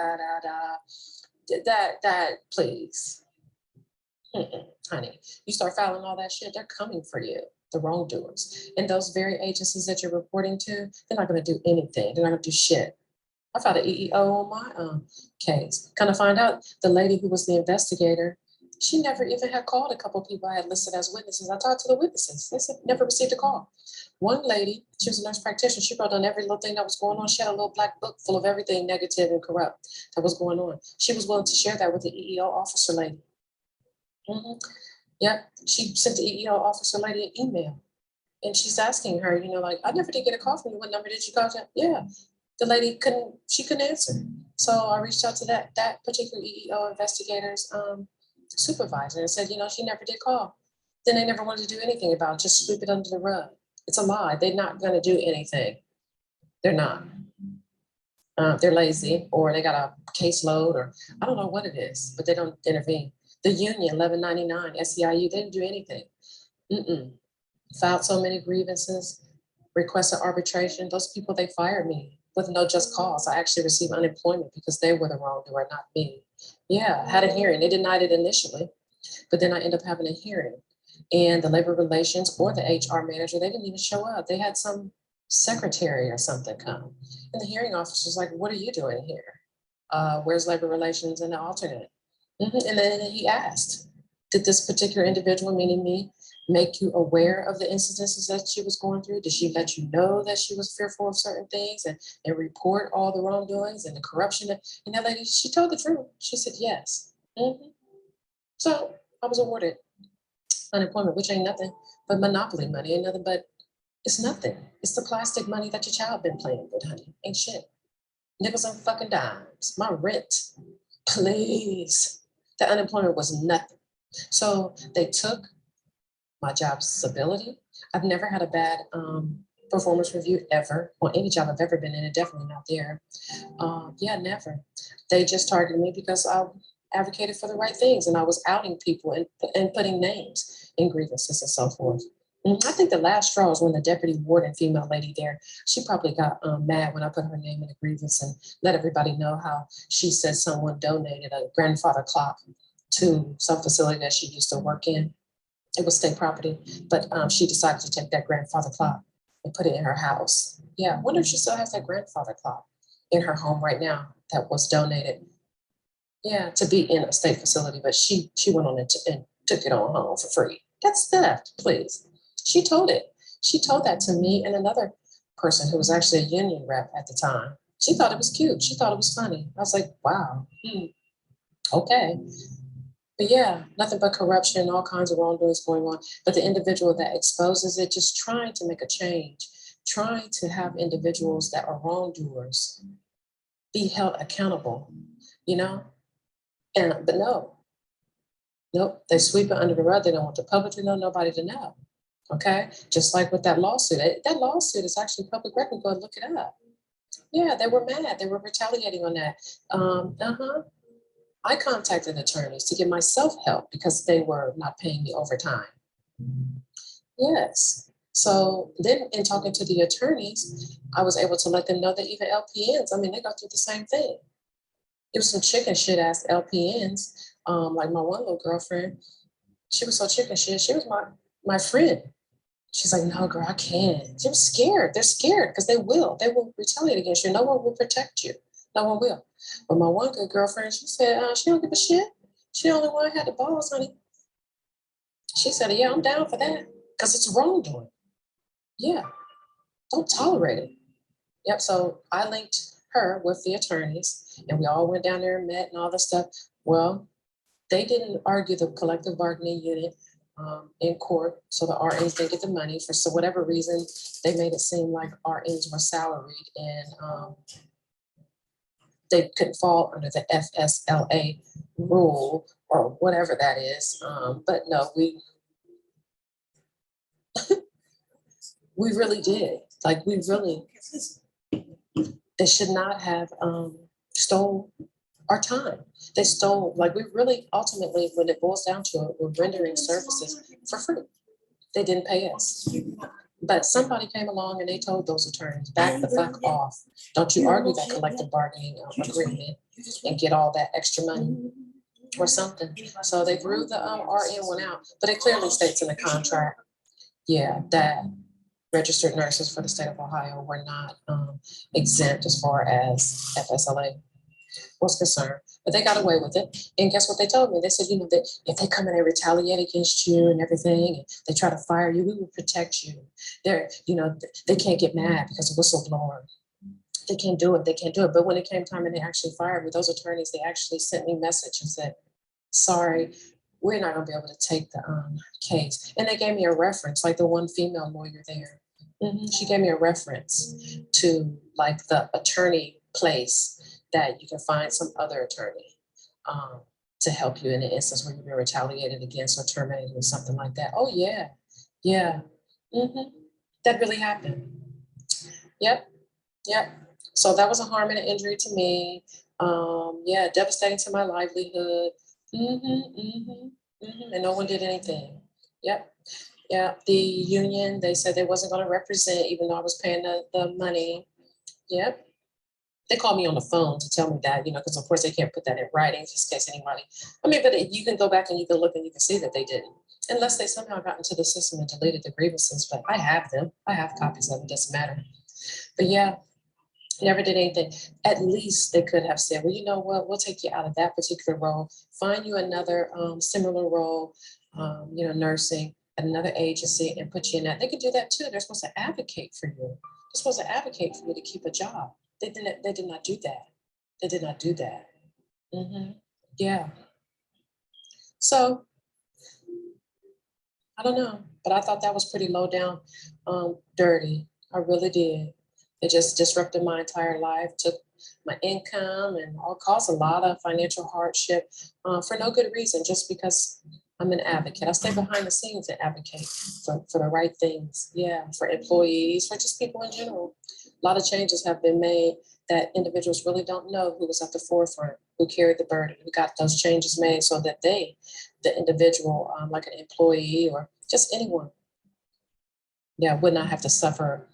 A: that, please. Honey, you start filing all that shit, they're coming for you, the wrongdoers. And those very agencies that you're reporting to, they're not going to do anything. They're not going to do shit. I filed an EEO on my case. Kind of find out the lady who was the investigator, she never even had called a couple of people I had listed as witnesses. I talked to the witnesses. They said never received a call. One lady, she was a nurse practitioner. She wrote down every little thing that was going on. She had a little black book full of everything negative and corrupt that was going on. She was willing to share that with the EEO officer lady. Yep. She sent the EEO officer lady an email. And she's asking her, like, I never did get a call from you. What number did you call? Yeah. The lady couldn't answer. So I reached out to that particular EEO investigator's supervisor and said, she never did call. Then they never wanted to do anything about it, just sweep it under the rug. It's a lie. They're not going to do anything. They're not. They're lazy or they got a caseload or I don't know what it is, but they don't intervene. The union, 1199, SEIU, they didn't do anything. Filed so many grievances, requested arbitration. Those people, they fired me with no just cause. I actually received unemployment because they were the wrongdoer, not me. Yeah, I had a hearing. They denied it initially, but then I ended up having a hearing. And the labor relations or the HR manager, they didn't even show up. They had some secretary or something come. And the hearing officer was like, what are you doing here? Where's labor relations and the alternate? And then he asked, did this particular individual, meaning me, make you aware of the incidences that she was going through? Did she let you know that she was fearful of certain things and report all the wrongdoings and the corruption? And that lady, she told the truth. She said yes. So I was awarded unemployment, which ain't nothing but monopoly money, ain't nothing but, it's nothing. It's the plastic money that your child been playing with, honey. Ain't shit. Nickels and fucking dimes. My rent, please. The unemployment was nothing. So they took my job stability. I've never had a bad performance review ever on any job I've ever been in, and definitely not there. Yeah, never. They just targeted me because I advocated for the right things, and I was outing people and putting names in grievances and so forth. I think the last straw was when the deputy warden, female lady there, she probably got mad when I put her name in the grievance and let everybody know how she said someone donated a grandfather clock to some facility that she used to work in. It was state property, but she decided to take that grandfather clock and put it in her house. Yeah, I wonder if she still has that grandfather clock in her home right now that was donated. Yeah, to be in a state facility, but she went on and took it on home for free. That's theft, please. She told it. She told that to me and another person who was actually a union rep at the time. She thought it was cute. She thought it was funny. I was like, wow, okay. But yeah, nothing but corruption, all kinds of wrongdoings going on. But the individual that exposes it, just trying to make a change, trying to have individuals that are wrongdoers be held accountable, you know? But no, nope, they sweep it under the rug. They don't want the public to know, nobody to know. Okay, just like with that lawsuit. That lawsuit is actually public record. Go and look it up. Yeah, they were mad. They were retaliating on that. I contacted attorneys to get myself help because they were not paying me overtime. Yes. So then in talking to the attorneys, I was able to let them know that even LPNs, I mean, they go through the same thing. It was some chicken shit ass LPNs. Like my one little girlfriend, she was so chicken shit. She was my friend. She's like, no, girl, I can't. She was scared. They're scared because they will. They will retaliate against you. No one will protect you. No one will. But my one good girlfriend, she said, she don't give a shit. She the only one had the balls, honey. She said, yeah, I'm down for that because it's wrongdoing. Yeah, don't tolerate it. Yep. So I linked her with the attorneys and we all went down there and met and all this stuff. Well, they didn't argue the collective bargaining unit in court, so the RNs didn't get the money for so whatever reason. They made it seem like RNs were salaried and they couldn't fall under the FSLA rule or whatever that is. But no, we really did. Like we really, they should not have stole our time. They stole, like we really ultimately, when it boils down to it, we're rendering services for free. They didn't pay us. But somebody came along and they told those attorneys, back the fuck off. Don't you argue that collective bargaining agreement and get all that extra money or something. So they threw the RN one out, but it clearly states in the contract, yeah, that registered nurses for the state of Ohio were not exempt as far as FSLA was concerned, but they got away with it. And guess what they told me? They said, you know, that if they come in and retaliate against you and everything, and they try to fire you, we will protect you. They're, you know, they can't get mad because of whistleblower. They can't do it. They can't do it. But when it came time and they actually fired me, those attorneys, they actually sent me a message and said, sorry, we're not going to be able to take the case. And they gave me a reference, like the one female lawyer there. She gave me a reference to like the attorney place that you can find some other attorney to help you in an instance where you've been retaliated against or terminated or something like that. Oh yeah, yeah, that really happened. Yep, yep. So that was a harm and an injury to me. Yeah, devastating to my livelihood. And no one did anything. Yep. Yeah, the union, they said they wasn't going to represent, even though I was paying the money. Yep. They called me on the phone to tell me that, you know, because of course they can't put that in writing just in case anybody. I mean, but you can go back and you can look and you can see that they didn't, unless they somehow got into the system and deleted the grievances. But I have them. I have copies of them. Doesn't matter. But yeah, never did anything. At least they could have said, well, you know what? We'll take you out of that particular role, find you another similar role, you know, nursing at another agency and put you in that. They could do that too. They're supposed to advocate for you. They're supposed to advocate for you to keep a job. They did not do that. They did not do that. Yeah. So I don't know, but I thought that was pretty low down, dirty. I really did. It just disrupted my entire life, took my income, and all caused a lot of financial hardship for no good reason, just because I'm an advocate. I stay behind the scenes and advocate for the right things. Yeah, for employees, for just people in general. A lot of changes have been made, that individuals really don't know who was at the forefront, who carried the burden, who got those changes made so that they, the individual, like an employee or just anyone, yeah, would not have to suffer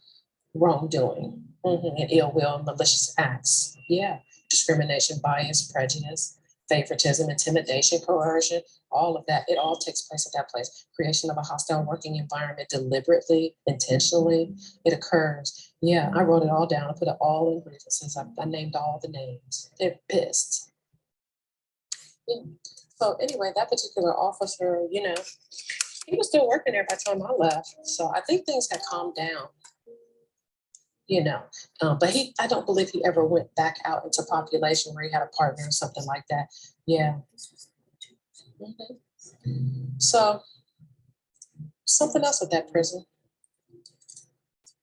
A: wrongdoing, and ill will, malicious acts. Yeah, discrimination, bias, prejudice, favoritism, intimidation, coercion, all of that. It all takes place at that place. Creation of a hostile working environment deliberately, intentionally, it occurs. Yeah, I wrote it all down. I put it all in grievances. I named all the names. They're pissed. Yeah. So anyway, that particular officer, he was still working there by the time I left. So I think things had calmed down, you know. But I don't believe he ever went back out into population where he had a partner or something like that. Yeah. Mhm. So something else at that prison,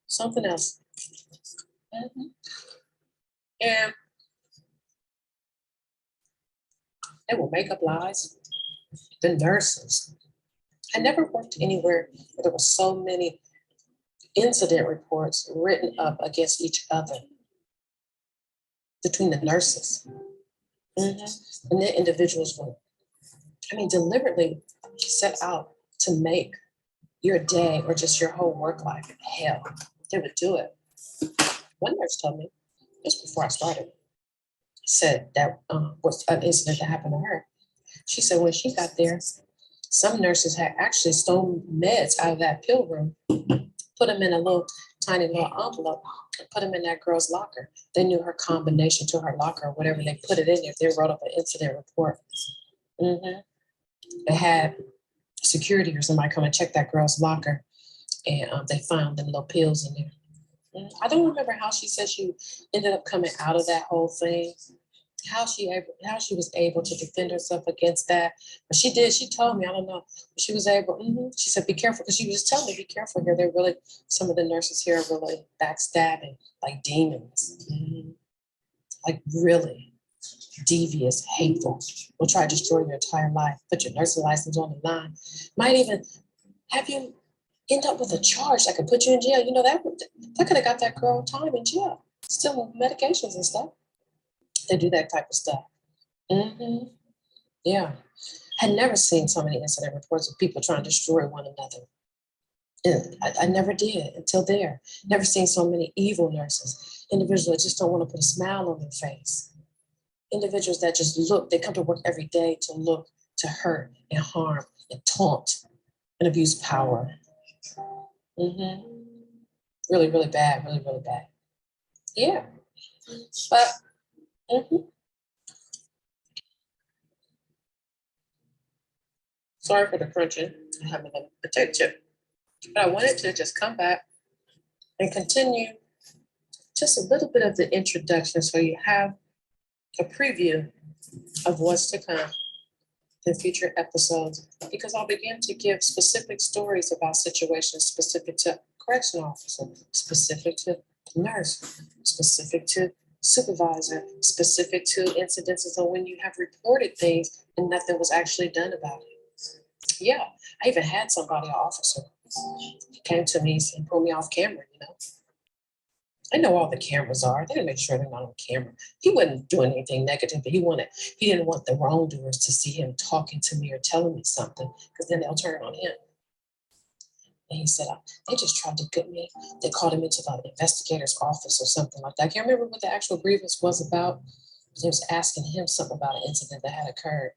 A: something else. Mhm. And they will make up lies. The nurses. I never worked anywhere where there were so many incident reports written up against each other between the nurses. And the individuals would, deliberately set out to make your day or just your whole work life hell. They would do it. One nurse told me just before I started, said that was an incident that happened to her. She said when she got there, some nurses had actually stolen meds out of that pill room, put them in a little tiny little envelope, and put them in that girl's locker. They knew her combination to her locker or whatever. They put it in there. They wrote up an incident report. hmm They had security or somebody come and check that girl's locker, and they found them little pills in there. I don't remember how she said she ended up coming out of that whole thing. How she was able to defend herself against that, but she did. She told me, I don't know, she was able. She said, "Be careful," because she was just telling me, "Be careful here. They're really some of the nurses here are really backstabbing, like demons, like really devious, hateful. Will try to destroy your entire life, put your nursing license on the line, might even have you end up with a charge that could put you in jail. That could have got that girl time in jail, still medications and stuff. They do that type of stuff. hmm Yeah. Had never seen so many incident reports of people trying to destroy one another. And I never did until there. Never seen so many evil nurses, individuals that just don't want to put a smile on their face, individuals that just look, they come to work every day to look, to hurt and harm and taunt and abuse power. hmm Really, really bad, really, really bad. Yeah. But sorry for the crunching. I haven't a potato chip. But I wanted to just come back and continue just a little bit of the introduction so you have a preview of what's to come in future episodes, because I'll begin to give specific stories about situations specific to correctional officer, specific to nurse, specific to supervisor, specific to incidences of when you have reported things and nothing was actually done about it. Yeah, I even had somebody, an officer, he came to me and pulled me off camera. I know all the cameras are. They make sure they're not on camera. He wasn't doing anything negative, but he didn't want the wrongdoers to see him talking to me or telling me something, because then they'll turn on him. And he said, they just tried to get me. They called him into the investigator's office or something like that. I can't remember what the actual grievance was about. They was asking him something about an incident that had occurred.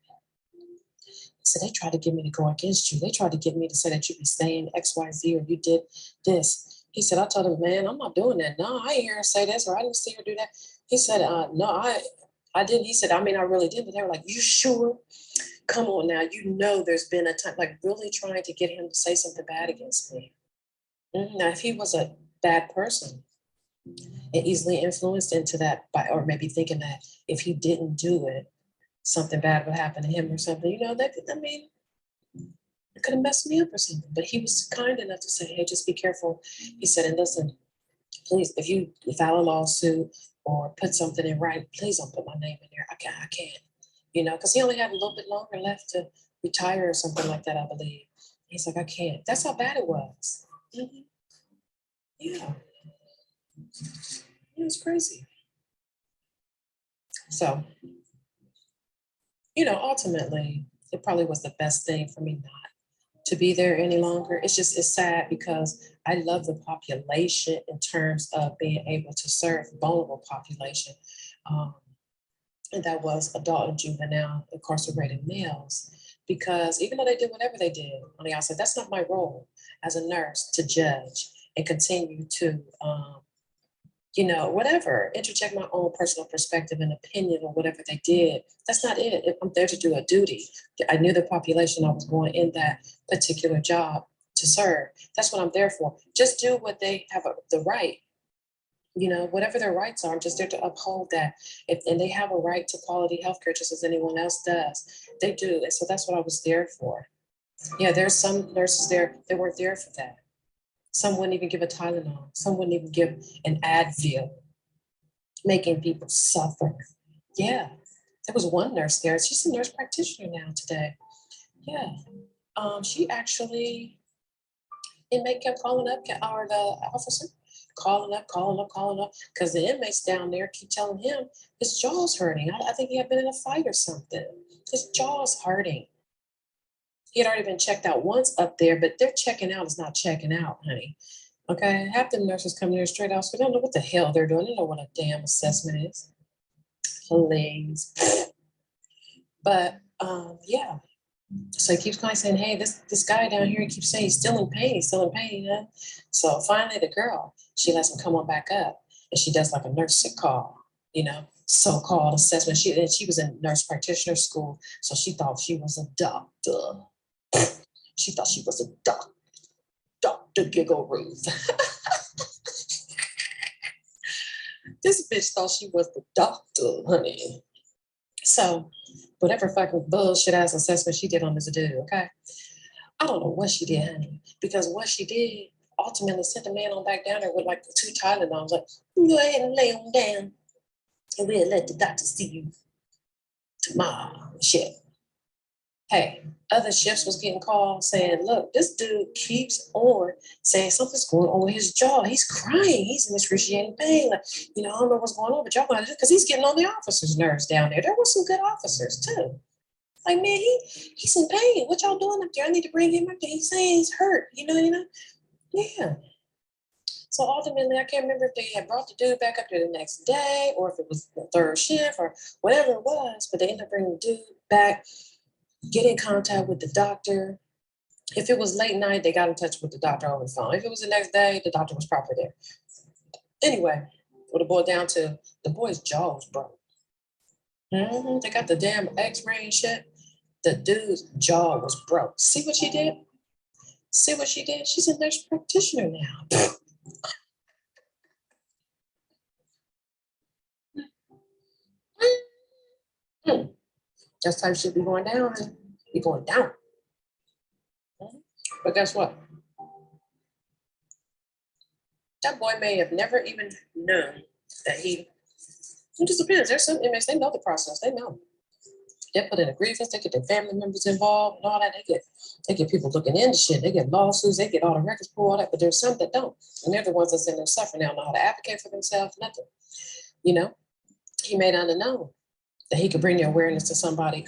A: He said, they tried to get me to go against you. They tried to get me to say that you be saying X, Y, Z, or you did this. He said, I told him, man, I'm not doing that. No, I ain't hear her say this, or I didn't see her do that. He said, no, I didn't. He said, I really did. But they were like, you sure? Come on now. There's been a time, like really trying to get him to say something bad against me. Now, if he was a bad person and easily influenced into that, or maybe thinking that if he didn't do it, something bad would happen to him or something, it could have messed me up or something. But he was kind enough to say, hey, just be careful. He said, and listen, please, if you file a lawsuit or put something in writing, please don't put my name in there. I can't, because he only had a little bit longer left to retire or something like that, I believe. He's like, I can't. That's how bad it was. Yeah, it was crazy. So, ultimately, it probably was the best thing for me not to be there any longer. It's sad because I love the population in terms of being able to serve vulnerable population. Um, and that was adult and juvenile incarcerated males. Because even though they did whatever they did on the outside, that's not my role as a nurse to judge and continue to, whatever, interject my own personal perspective and opinion on whatever they did. That's not it. I'm there to do a duty. I knew the population I was going in that particular job to serve. That's what I'm there for. Just do what they have the right, whatever their rights are. I'm just there to uphold that. And they have a right to quality healthcare just as anyone else does. They do. And so that's what I was there for. Yeah, there's some nurses there that weren't there for that. Some wouldn't even give a Tylenol. Some wouldn't even give an Advil, making people suffer. Yeah, there was one nurse there. She's a nurse practitioner now today. Yeah, she actually, inmate kept calling up, or the officer, calling up, because the inmates down there keep telling him his jaw's hurting. I think he had been in a fight or something. His jaw's hurting. He had already been checked out once up there, but their checking out is not checking out, honey. Okay, half the nurses come there straight out, so they don't know what the hell they're doing. They don't know what a damn assessment is. Please. But yeah. So he keeps kind of saying, hey, this guy down here, he keeps saying he's still in pain, So finally the girl, she lets him come on back up, and she does like a nurse sick call, so-called assessment. She was in nurse practitioner school, so she thought she was a doctor. She thought she was a doctor. Dr. Giggle Ruth. This bitch thought she was the doctor, honey. So, whatever fucking bullshit ass assessment she did on this dude, okay? I don't know what she did, honey, because what she did ultimately sent the man on back down there with like the 2 Tylenols, like, go ahead and lay him down, and we'll let the doctor see you tomorrow. Shit. Hey, other shifts was getting called saying, look, this dude keeps on saying something's going on with his jaw. He's crying. He's in excruciating pain. Like, I don't know what's going on, but y'all going to do, because he's getting on the officers' nerves down there. There were some good officers too. Like, man, he's in pain. What y'all doing up there? I need to bring him up there. He's saying he's hurt. Yeah. So ultimately, I can't remember if they had brought the dude back up there the next day or if it was the third shift or whatever it was, but they ended up bringing the dude back, get in contact with the doctor. If it was late night, they got in touch with the doctor over the phone. If it was the next day, the doctor was probably there. Anyway, what it boiled down to, the boy's jaw was broke. They got the damn x-ray and shit. The dude's jaw was broke. See what she did? She's a nurse practitioner now. That's how shit be going down. Be going down. But guess what? That boy may have never even known that it just depends. There's some inmates, they know the process. They know. They put in a grievance, they get their family members involved and all that. They get people looking into shit. They get lawsuits, they get all the records pulled, all that, but there's some that don't. And they're the ones that's in there suffering. They don't know how to advocate for themselves, nothing. He may not have known that he could bring the awareness to somebody,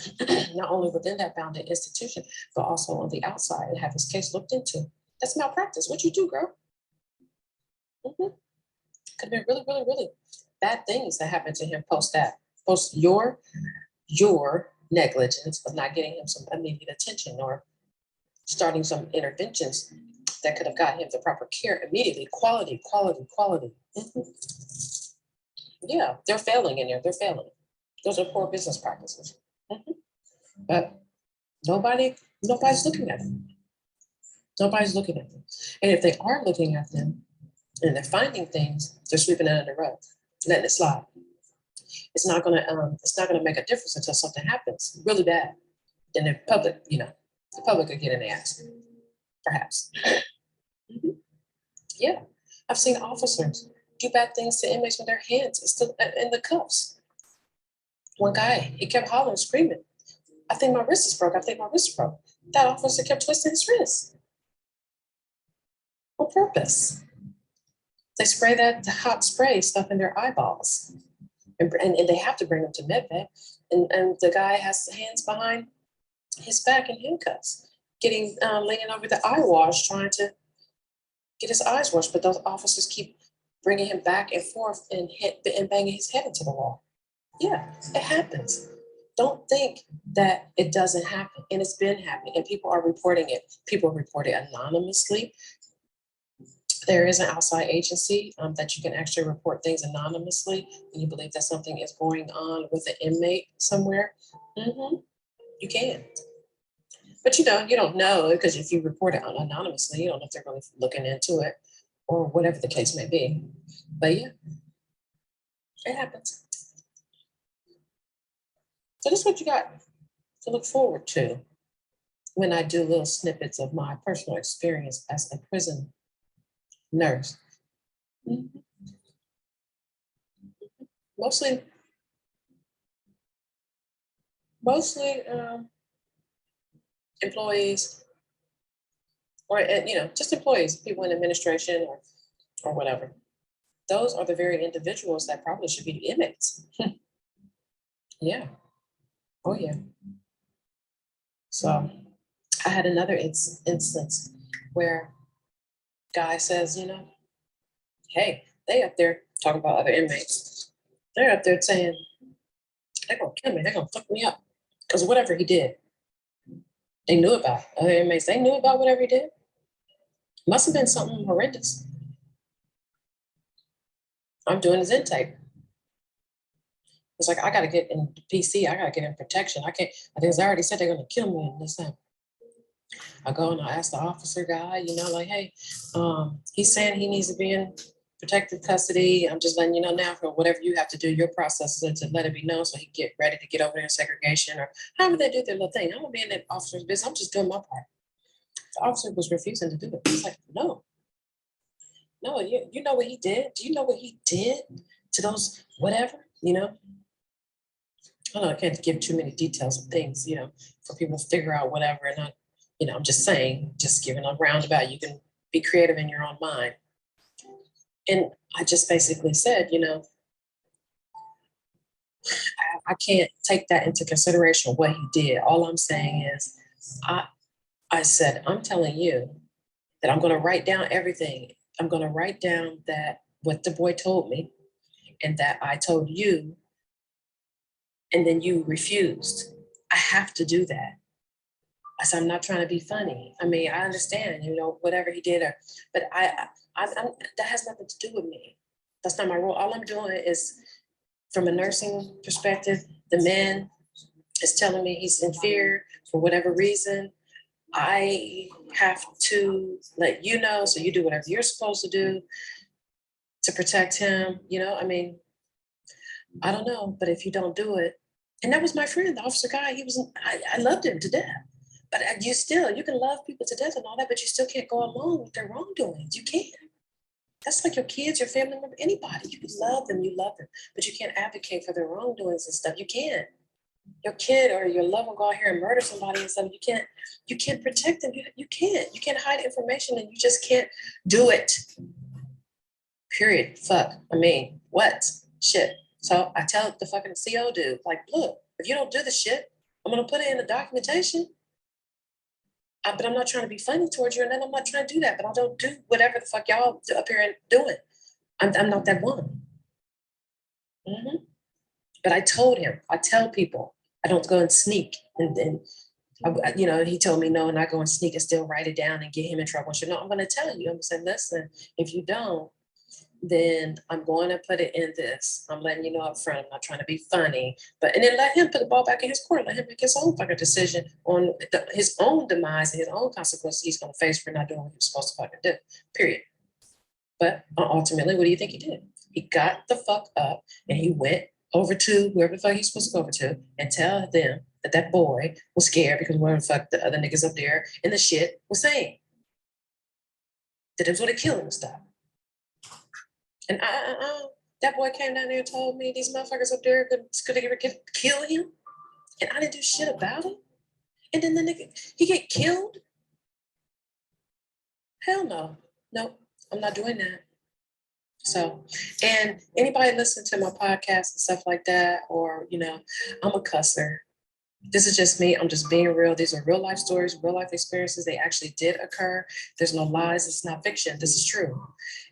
A: not only within that bounded institution, but also on the outside and have his case looked into. That's malpractice. What you do, girl? Could have been really, really, really bad things that happened to him post your negligence of not getting him some immediate attention or starting some interventions that could have got him the proper care immediately. Quality. Yeah, they're failing in there. They're failing. Those are poor business practices. But nobody's looking at them. Nobody's looking at them. And if they are looking at them and they're finding things, they're sweeping it under the rug, letting it slide. It's not gonna make a difference until something happens really bad. Then the public could get in the ass, perhaps. Yeah, I've seen officers do bad things to inmates with their hands still in the cuffs. One guy, he kept hollering, screaming, I think my wrist is broke. That officer kept twisting his wrist on purpose. They spray that hot spray stuff in their eyeballs. and they have to bring him to medvac, and the guy has hands behind his back in handcuffs, getting leaning over the eye wash, trying to get his eyes washed, but those officers keep bringing him back and forth and banging his head into the wall. Yeah, it happens. Don't think that it doesn't happen, and it's been happening, and people are reporting it. People report it anonymously. There is an outside agency that you can actually report things anonymously when you believe that something is going on with an inmate somewhere. You can. But you don't know, because if you report it anonymously, you don't know if they're really looking into it or whatever the case may be. But yeah, it happens. So this is what you got to look forward to when I do little snippets of my personal experience as a prison nurse. Mostly employees, or just employees, people in administration or whatever. Those are the very individuals that probably should be the inmates. Yeah. Oh yeah. So I had another instance where guy says, hey, they up there talking about other inmates. They're up there saying, they're gonna kill me, they're gonna fuck me up. Because of whatever he did. They knew about it. Other inmates, they knew about whatever he did. Must have been something horrendous. I'm doing his intake. It's like, I gotta get in PC, I gotta get in protection. I can't, because I already said they're gonna kill me in this time. I go and I ask the officer guy, like, hey, he's saying he needs to be in protective custody. I'm just letting you know now, for whatever you have to do, your process is to let it be known so he get ready to get over there in segregation, or however they do their little thing. I'm gonna be in that officer's business. I'm just doing my part. The officer was refusing to do it. He's like, no, you know what he did? Do you know what he did to those whatever? I don't know, I can't give too many details of things, for people to figure out whatever. And I'm just saying, just giving a roundabout, you can be creative in your own mind. And I just basically said, I can't take that into consideration what he did. All I'm saying is, I said, I'm telling you that I'm going to write down everything. I'm going to write down that what the boy told me, and that I told you, and then you refused. I have to do that. I said, I'm not trying to be funny. I mean, I understand, whatever he did, but that has nothing to do with me. That's not my role. All I'm doing is, from a nursing perspective, the man is telling me he's in fear for whatever reason. I have to let you know, so you do whatever you're supposed to do to protect him. I mean, I don't know, but if you don't do it, and that was my friend, the officer guy. I loved him to death. But you can love people to death and all that, but you still can't go along with their wrongdoings. You can't. That's like your kids, your family member, anybody. You can love them, but you can't advocate for their wrongdoings and stuff. You can't. Your kid or your loved one go out here and murder somebody and stuff. You can't protect them. You can't. You can't hide information, and you just can't do it. Period. Fuck. I mean, what? Shit. So I tell the fucking CO dude, like, look, if you don't do the shit, I'm gonna put it in the documentation. But I'm not trying to be funny towards you, and then I'm not trying to do that. But I don't do whatever the fuck y'all up here and doing. I'm not that woman. But I told him, I tell people, I don't go and sneak. And he told me no, and I go and sneak and still write it down and get him in trouble. No, I'm going to tell you. I'm going to say, listen, if you don't, then I'm going to put it in this. I'm letting you know up front. I'm not trying to be funny, and then let him put the ball back in his court. Let him make his own fucking decision on his own demise and his own consequences he's going to face for not doing what he's supposed to fucking do. Period. But ultimately, what do you think he did? He got the fuck up and he went over to whoever the fuck he's supposed to go over to and tell them that boy was scared because whatever the fuck the other niggas up there in the shit was saying. That it was going to kill him and stuff. And that boy came down there and told me these motherfuckers up there could kill him. And I didn't do shit about it. And then the nigga, he get killed? Hell no. Nope, I'm not doing that. So, and anybody listen to my podcast and stuff like that, or, I'm a cusser. This is just me. I'm just being real. These are real life stories, real life experiences. They actually did occur. There's no lies. It's not fiction. This is true.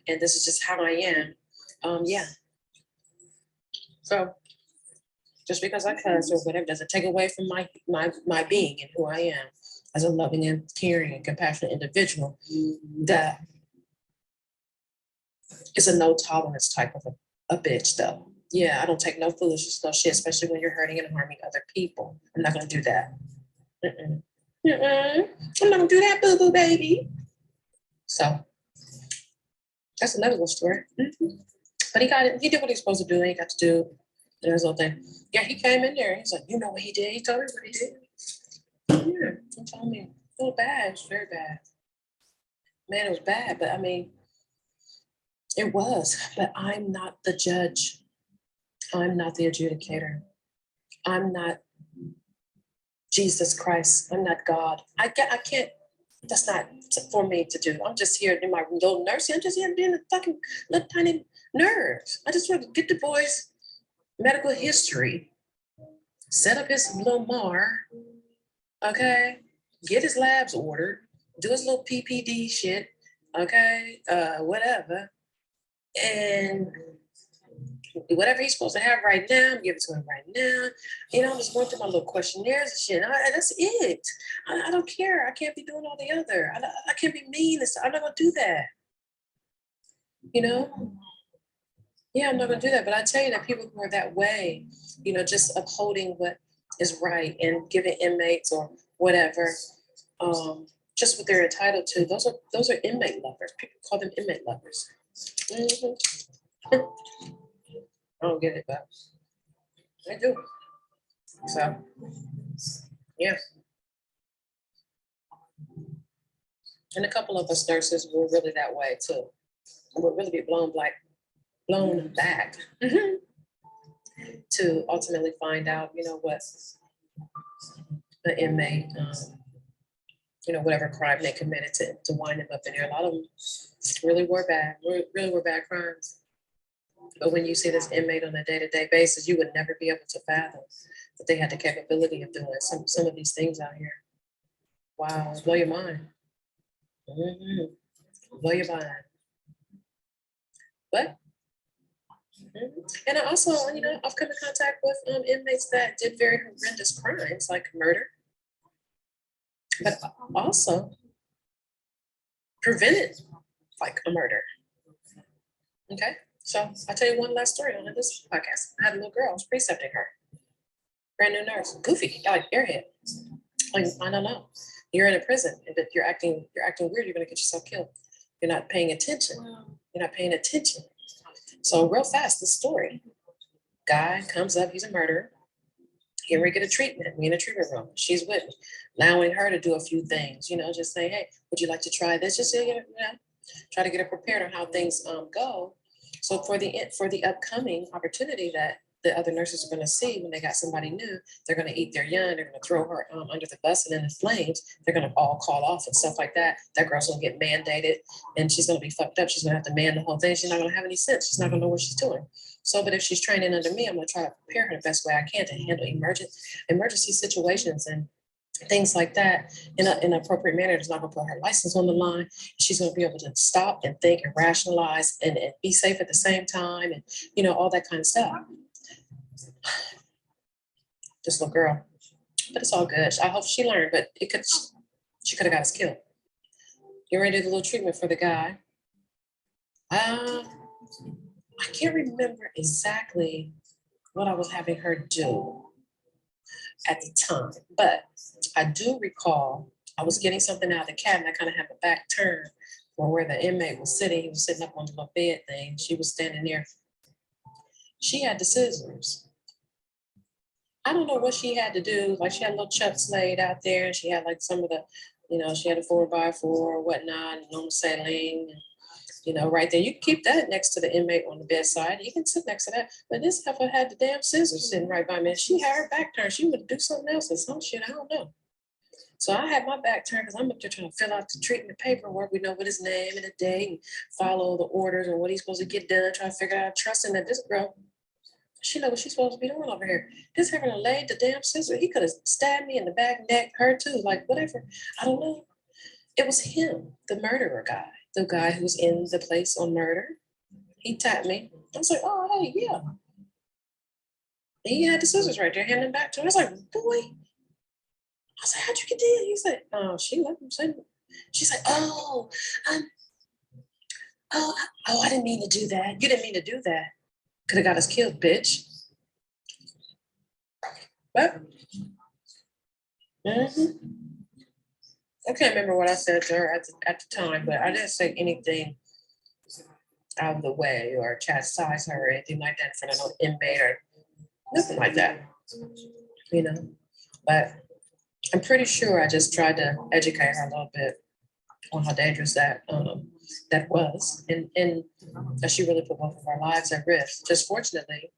A: And this is just how I am. Yeah. So just because I cuss or whatever doesn't take away from my being and who I am as a loving and caring and compassionate individual that is a no tolerance type of a bitch though. Yeah, I don't take no foolishness, no shit, especially when you're hurting and harming other people. I'm not gonna do that. Mm-mm. Mm-mm. I'm not gonna do that, boo boo baby. So that's another little story. But he got it. He did what he's supposed to do. He got to do his little thing. Yeah, he came in there. He's like, you know what he did? He told me what he did. Yeah, he told me. It was bad. It was very bad. Man, it was bad. But I mean, it was. But I'm not the judge. I'm not the adjudicator. I'm not Jesus Christ. I'm not God. I can't. That's not for me to do. I'm just here in my little nursing. I'm just here being a fucking little tiny nurse. I just want to get the boy's medical history, set up his little MAR, okay, get his labs ordered, do his little PPD shit, okay, whatever, and whatever he's supposed to have right now, give it to him right now. I'm just going through my little questionnaires and shit. That's it. I don't care. I can't be doing all the other. I can't be mean. I'm not gonna do that. Yeah, I'm not gonna do that. But I tell you that people who are that way, just upholding what is right and giving inmates or whatever, just what they're entitled to. Those are inmate lovers. People call them inmate lovers. Mhm. I don't get it, but I do. So yeah. And a couple of us nurses were really that way too. We'll really be blown back to ultimately find out, what the inmate, whatever crime they committed to wind them up in there. A lot of them really were bad, really were bad crimes. But when you see this inmate on a day-to-day basis, you would never be able to fathom that they had the capability of doing some of these things out here. Wow, blow your mind. Blow your mind. But and I also, I've come in contact with inmates that did very horrendous crimes like murder, but also prevented like a murder. Okay, so I'll tell you one last story on this podcast. I had a little girl, I was precepting her, brand new nurse, goofy, like airhead. Like, I don't know. You're in a prison, and if you're acting weird, you're gonna get yourself killed. You're not paying attention. You're not paying attention. So real fast, this story. Guy comes up, he's a murderer. Here we get a treatment. We in a treatment room. She's with me, allowing her to do a few things. Just say, hey, would you like to try this? Just try to get her prepared on how things go. So for the upcoming opportunity that the other nurses are going to see when they got somebody new, they're going to eat their young. They're going to throw her under the bus and in the flames. They're going to all call off and stuff like that. That girl's going to get mandated, and she's going to be fucked up. She's going to have to man the whole thing. She's not going to have any sense. She's not going to know what she's doing. So, but if she's training under me, I'm going to try to prepare her the best way I can to handle emergency situations and things like that in an appropriate manner. It's not going to put her license on the line. She's going to be able to stop and think and rationalize and be safe at the same time, and all that kind of stuff. This little girl, but it's all good. I hope she learned, but she could have got us killed. You ready to do the little treatment for the guy? I can't remember exactly what I was having her do at the time, but I do recall I was getting something out of the cabinet. I kind of had the back turn for where the inmate was sitting. He was sitting up on the little bed thing. She was standing there. She had the scissors. I don't know what she had to do. Like, she had little chucks laid out there, and she had like some of the, she had a 4x4 or whatnot, and normal saline, right there. You can keep that next to the inmate on the bedside. You can sit next to that. But this heifer had the damn scissors sitting right by me. She had her back turned. She would do something else or some shit. I don't know. So I had my back turned because I'm up there trying to fill out the treatment paperwork. We know what his name and the date and follow the orders and what he's supposed to get done, trying to figure out, trusting that this girl, she know what she's supposed to be doing over here. This having to laid the damn scissor. He could have stabbed me in the back, neck, her too, like whatever. I don't know. It was him, the murderer guy, the guy who's in the place on murder. He tapped me. I was like, oh, hey, yeah. And he had the scissors right there, handing them back to him. I was like, boy. I was like, how'd you get there? He said, oh, she let him say it. She's like, I didn't mean to do that. You didn't mean to do that. Could have got us killed, bitch. But I can't remember what I said to her at the time, but I didn't say anything out of the way or chastise her or anything like that in front of no inmate or nothing like that, you know. But I'm pretty sure I just tried to educate her a little bit on how dangerous that was, and that she really put both of our lives at risk. Just fortunately,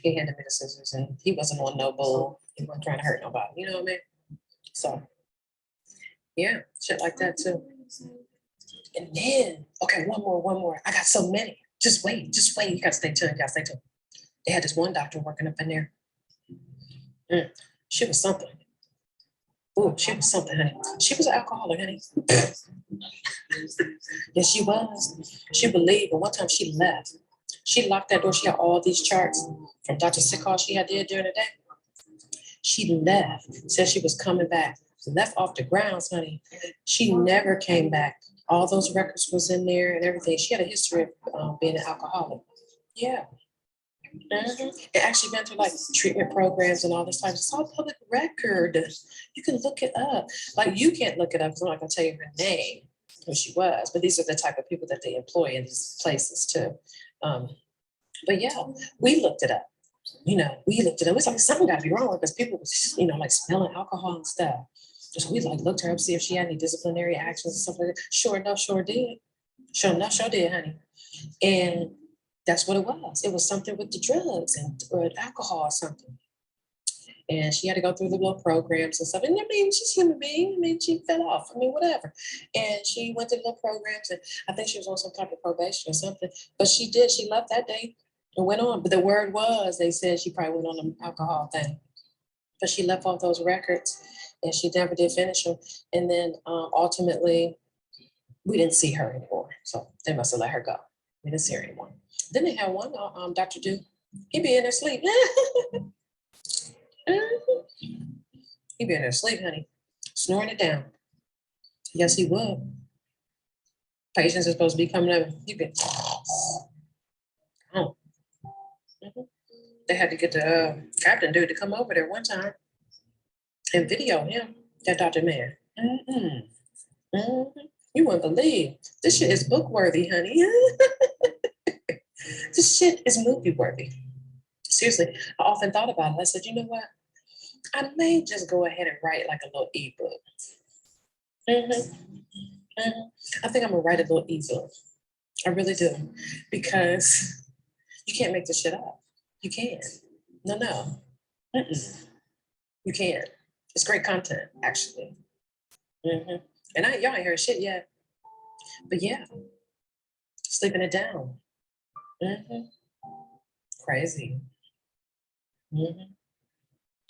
A: he handed me the scissors, and he wasn't on no bull. He wasn't trying to hurt nobody. You know what I mean? So, yeah, shit like that too. And then, okay, one more. I got so many. Just wait. You gotta stay tuned. They had this one doctor working up in there. She was something. Oh, she was something, honey. She was an alcoholic, honey. Yes, she was. She believed, but one time she left. She locked that door. She had all these charts from Dr. Sickall she had did during the day. She left, said she was coming back, left off the grounds, honey. She never came back. All those records was in there and everything. She had a history of being an alcoholic. Yeah. It actually went through like treatment programs and all this type. It's all public record. You can look it up. Like you can't look it up because I'm not gonna tell you her name, who she was. But these are the type of people that they employ in these places too. But yeah, we looked it up. We looked it up. It's like something got to be wrong with because people was, like smelling alcohol and stuff. Just we like looked her up, see if she had any disciplinary actions and stuff like that. Sure enough, sure did. Sure enough, sure did, honey. And that's what it was. It was something with the drugs or alcohol or something. And she had to go through the little programs and stuff. And I mean, she's a human being. I mean, she fell off. I mean, whatever. And she went to the little programs and I think she was on some type of probation or something. But she did. She left that day and went on. But the word was, they said she probably went on the alcohol thing. But she left all those records and she never did finish them. And then ultimately, we didn't see her anymore. So they must have let her go. We didn't see her anymore. Then they had one, Dr. Do. He be in there sleep. He be in there sleep, honey. Snoring it down. Yes, he would. Patients are supposed to be coming up. You can. Oh. They had to get the captain dude to come over there one time and video him, that Dr. Man. You wouldn't believe. This shit is book worthy, honey. This shit is movie worthy. Seriously, I often thought about it. I said, you know what? I may just go ahead and write like a little ebook. I think I'm gonna write a little ebook. I really do. Because you can't make this shit up. You can't. No. You can't. It's great content, actually. And y'all ain't heard shit yet. But yeah, sleeping it down. Crazy.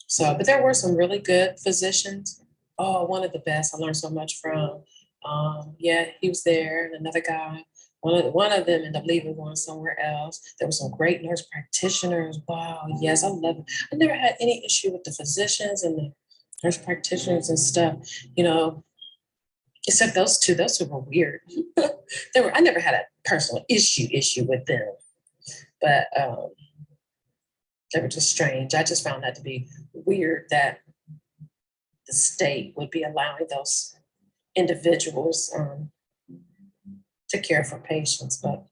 A: So, but there were some really good physicians. Oh, one of the best. I learned so much from. Yeah, he was there, and another guy. One of them ended up leaving, going somewhere else. There were some great nurse practitioners. Wow, yes, I love it. I never had any issue with the physicians and the nurse practitioners and stuff. Except those two. Those two were weird. I never had a personal issue with them, but they were just strange. I just found that to be weird that the state would be allowing those individuals to care for patients, but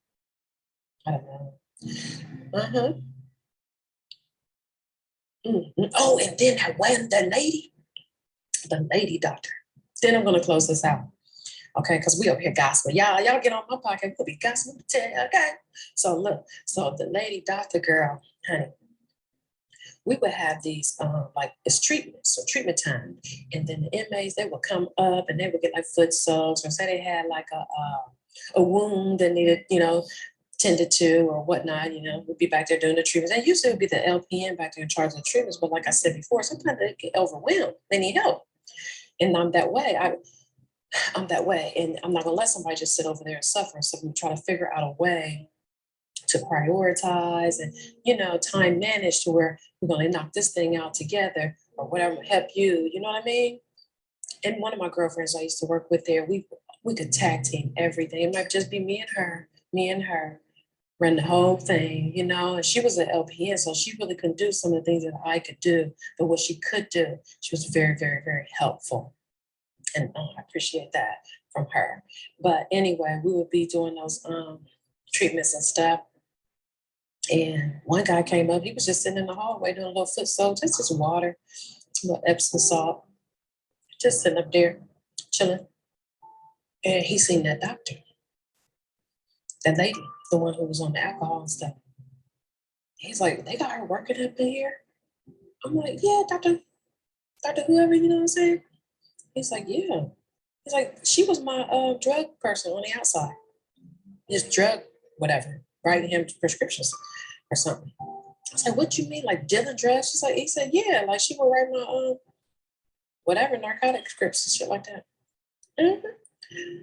A: I don't know. Oh, and then the lady doctor. Then I'm gonna close this out. Okay, because we up here gossiping. Y'all get on my podcast, we'll be gossiping. Okay. So look, the lady doctor girl, honey,
C: we would have these like it's treatments, so treatment time, and then the inmates they would come up and they would get like foot soaks, or say they had like a wound that needed tended to or whatnot. We'd be back there doing the treatments. And usually it would be the LPN back there in charge of the treatments, but like I said before, sometimes they get overwhelmed. They need help, and I'm that way. I'm that way, and I'm not gonna let somebody just sit over there and suffer. So we try to figure out a way to prioritize and time manage to where we're going to knock this thing out together or whatever help you, you know what I mean. And one of my girlfriends I used to work with there, we could tag team everything. It might just be me and her run the whole thing, and she was an LPN, so she really couldn't do some of the things that I could do, but what she could do, she was very, very, very helpful, and I appreciate that from her. But anyway, we would be doing those treatments and stuff. And one guy came up, he was just sitting in the hallway doing a little foot soak, just his water, a little Epsom salt, just sitting up there, chilling. And he seen that doctor, that lady, the one who was on the alcohol and stuff. He's like, they got her working up in here. I'm like, yeah, Dr. Whoever, you know what I'm saying? He's like, yeah. He's like, she was my drug person on the outside. His drug, whatever, writing him prescriptions or something. I was like, what you mean, like dealing drugs? He said, yeah, like she would write my whatever narcotic scripts and shit like that.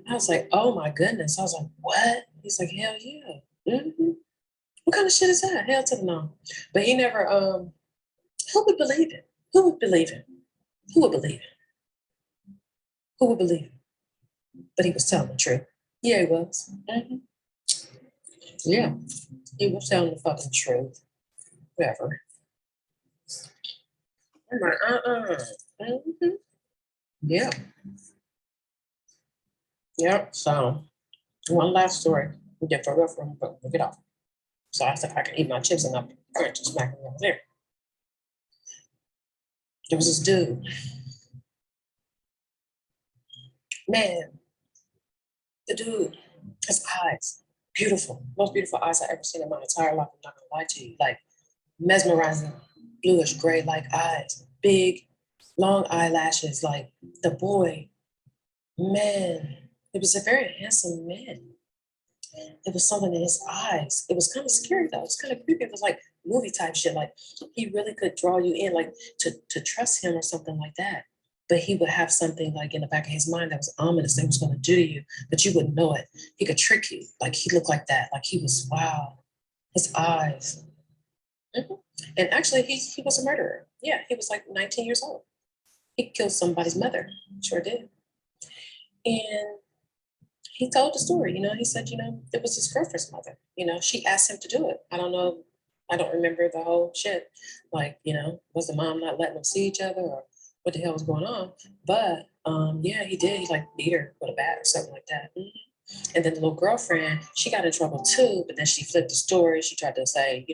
C: I was like, oh my goodness. I was like, what? He's like, hell yeah. What kind of shit is that? Hell to the no. But he never. Who would believe it? Who would believe it? Who would believe it? Who would believe it? But he was telling the truth. Yeah, he was. Yeah, he was telling the fucking truth. Whatever. I'm like, Yeah. Yep. So one last story. We get for real from, but we'll get off. So I said I can eat my chips and I'm just smacking over there. There was this dude. Man, the dude, his eyes, beautiful, most beautiful eyes I've ever seen in my entire life. I'm not gonna lie to you. Like mesmerizing, bluish gray like eyes, big, long eyelashes. Like the boy, man, it was a very handsome man. It was something in his eyes. It was kind of scary though. It's kind of creepy. It was like movie type shit. Like he really could draw you in, like to trust him or something like that. But he would have something like in the back of his mind that was ominous that he was going to do to you, but you wouldn't know it. He could trick you. Like he looked like that. Like he was wow. His eyes. And actually, he was a murderer. Yeah, he was like 19 years old. He killed somebody's mother. Sure did. And he told the story, he said, it was his girlfriend's mother. She asked him to do it. I don't know. I don't remember the whole shit. Like, was the mom not letting them see each other or what the hell was going on? But yeah, he did. He like beat her with a bat or something like that. And then the little girlfriend, she got in trouble too, but then she flipped the story. She tried to say,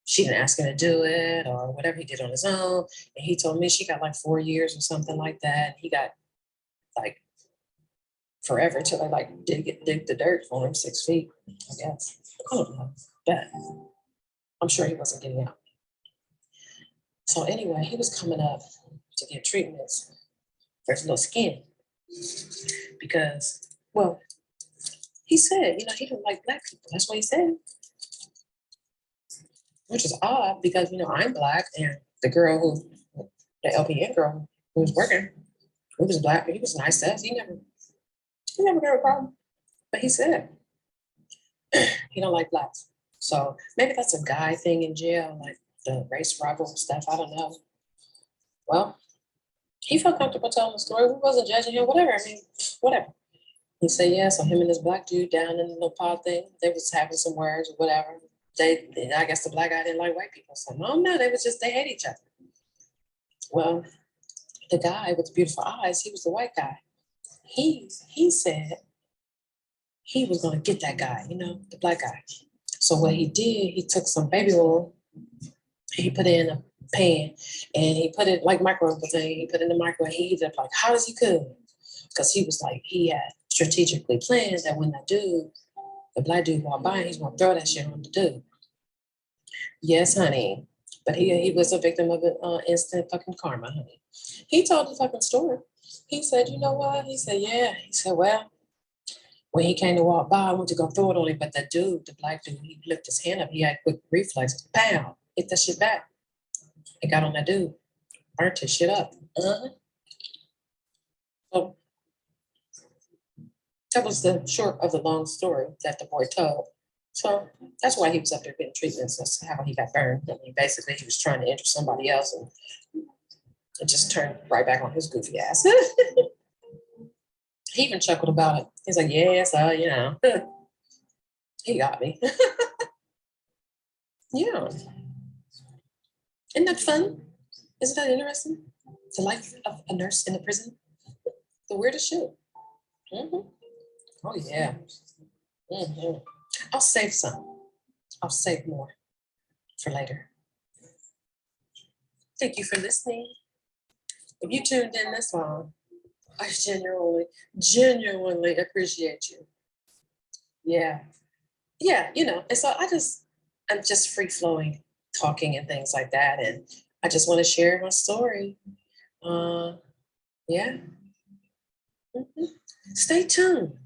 C: she didn't ask him to do it or whatever, he did on his own. And he told me she got like 4 years or something like that. He got like forever till they like dig the dirt for him 6 feet, I guess. I don't know, but I'm sure he wasn't getting out. So anyway, he was coming up to get treatments for his little skin because, well, he said, he didn't like black people. That's what he said. Which is odd because, I'm black and the LPN girl who was working, who was black, but he was nice to us. He never got a problem. But he said he don't like blacks. So maybe that's a guy thing in jail, like the race rival stuff. I don't know. Well, he felt comfortable telling the story. We wasn't judging him, whatever. I mean, whatever. He said, yeah, so him and this black dude down in the little pod thing, they was having some words or whatever. I guess the black guy didn't like white people. So no, they hate each other. Well, the guy with the beautiful eyes, he was the white guy. He said he was going to get that guy, the black guy. So what he did, he took some baby oil, he put it in a pan, and he put it like microwave thing. He put it in the microwave. He heated it up like hot as he could, because he was like he had strategically planned that when the black dude walked by, he's going to throw that shit on the dude. Yes, honey. But he was a victim of an instant fucking karma, honey. He told the fucking story. He said, you know what? He said, yeah. He said, well, when he came to walk by, I went to go throw it on him, but that dude, the black dude, he lifted his hand up. He had quick reflex. Pow! Hit that shit back. It got on that dude. Burnt his shit up. So that was the short of the long story that the boy told. So that's why he was up there getting treatments. That's how he got burned. I mean, basically, he was trying to injure somebody else, and it just turned right back on his goofy ass. He even chuckled about it. He's like, "Yes, you know, he got me." Yeah, isn't that fun? Isn't that interesting? The life of a nurse in a prison. The weirdest shit. Mhm. Oh yeah. I'll save some. I'll save more for later. Thank you for listening. If you tuned in this long, I genuinely appreciate you. Yeah. Yeah, you know, and so I'm just free flowing, talking and things like that. And I just want to share my story. Yeah. Mhm. Stay tuned.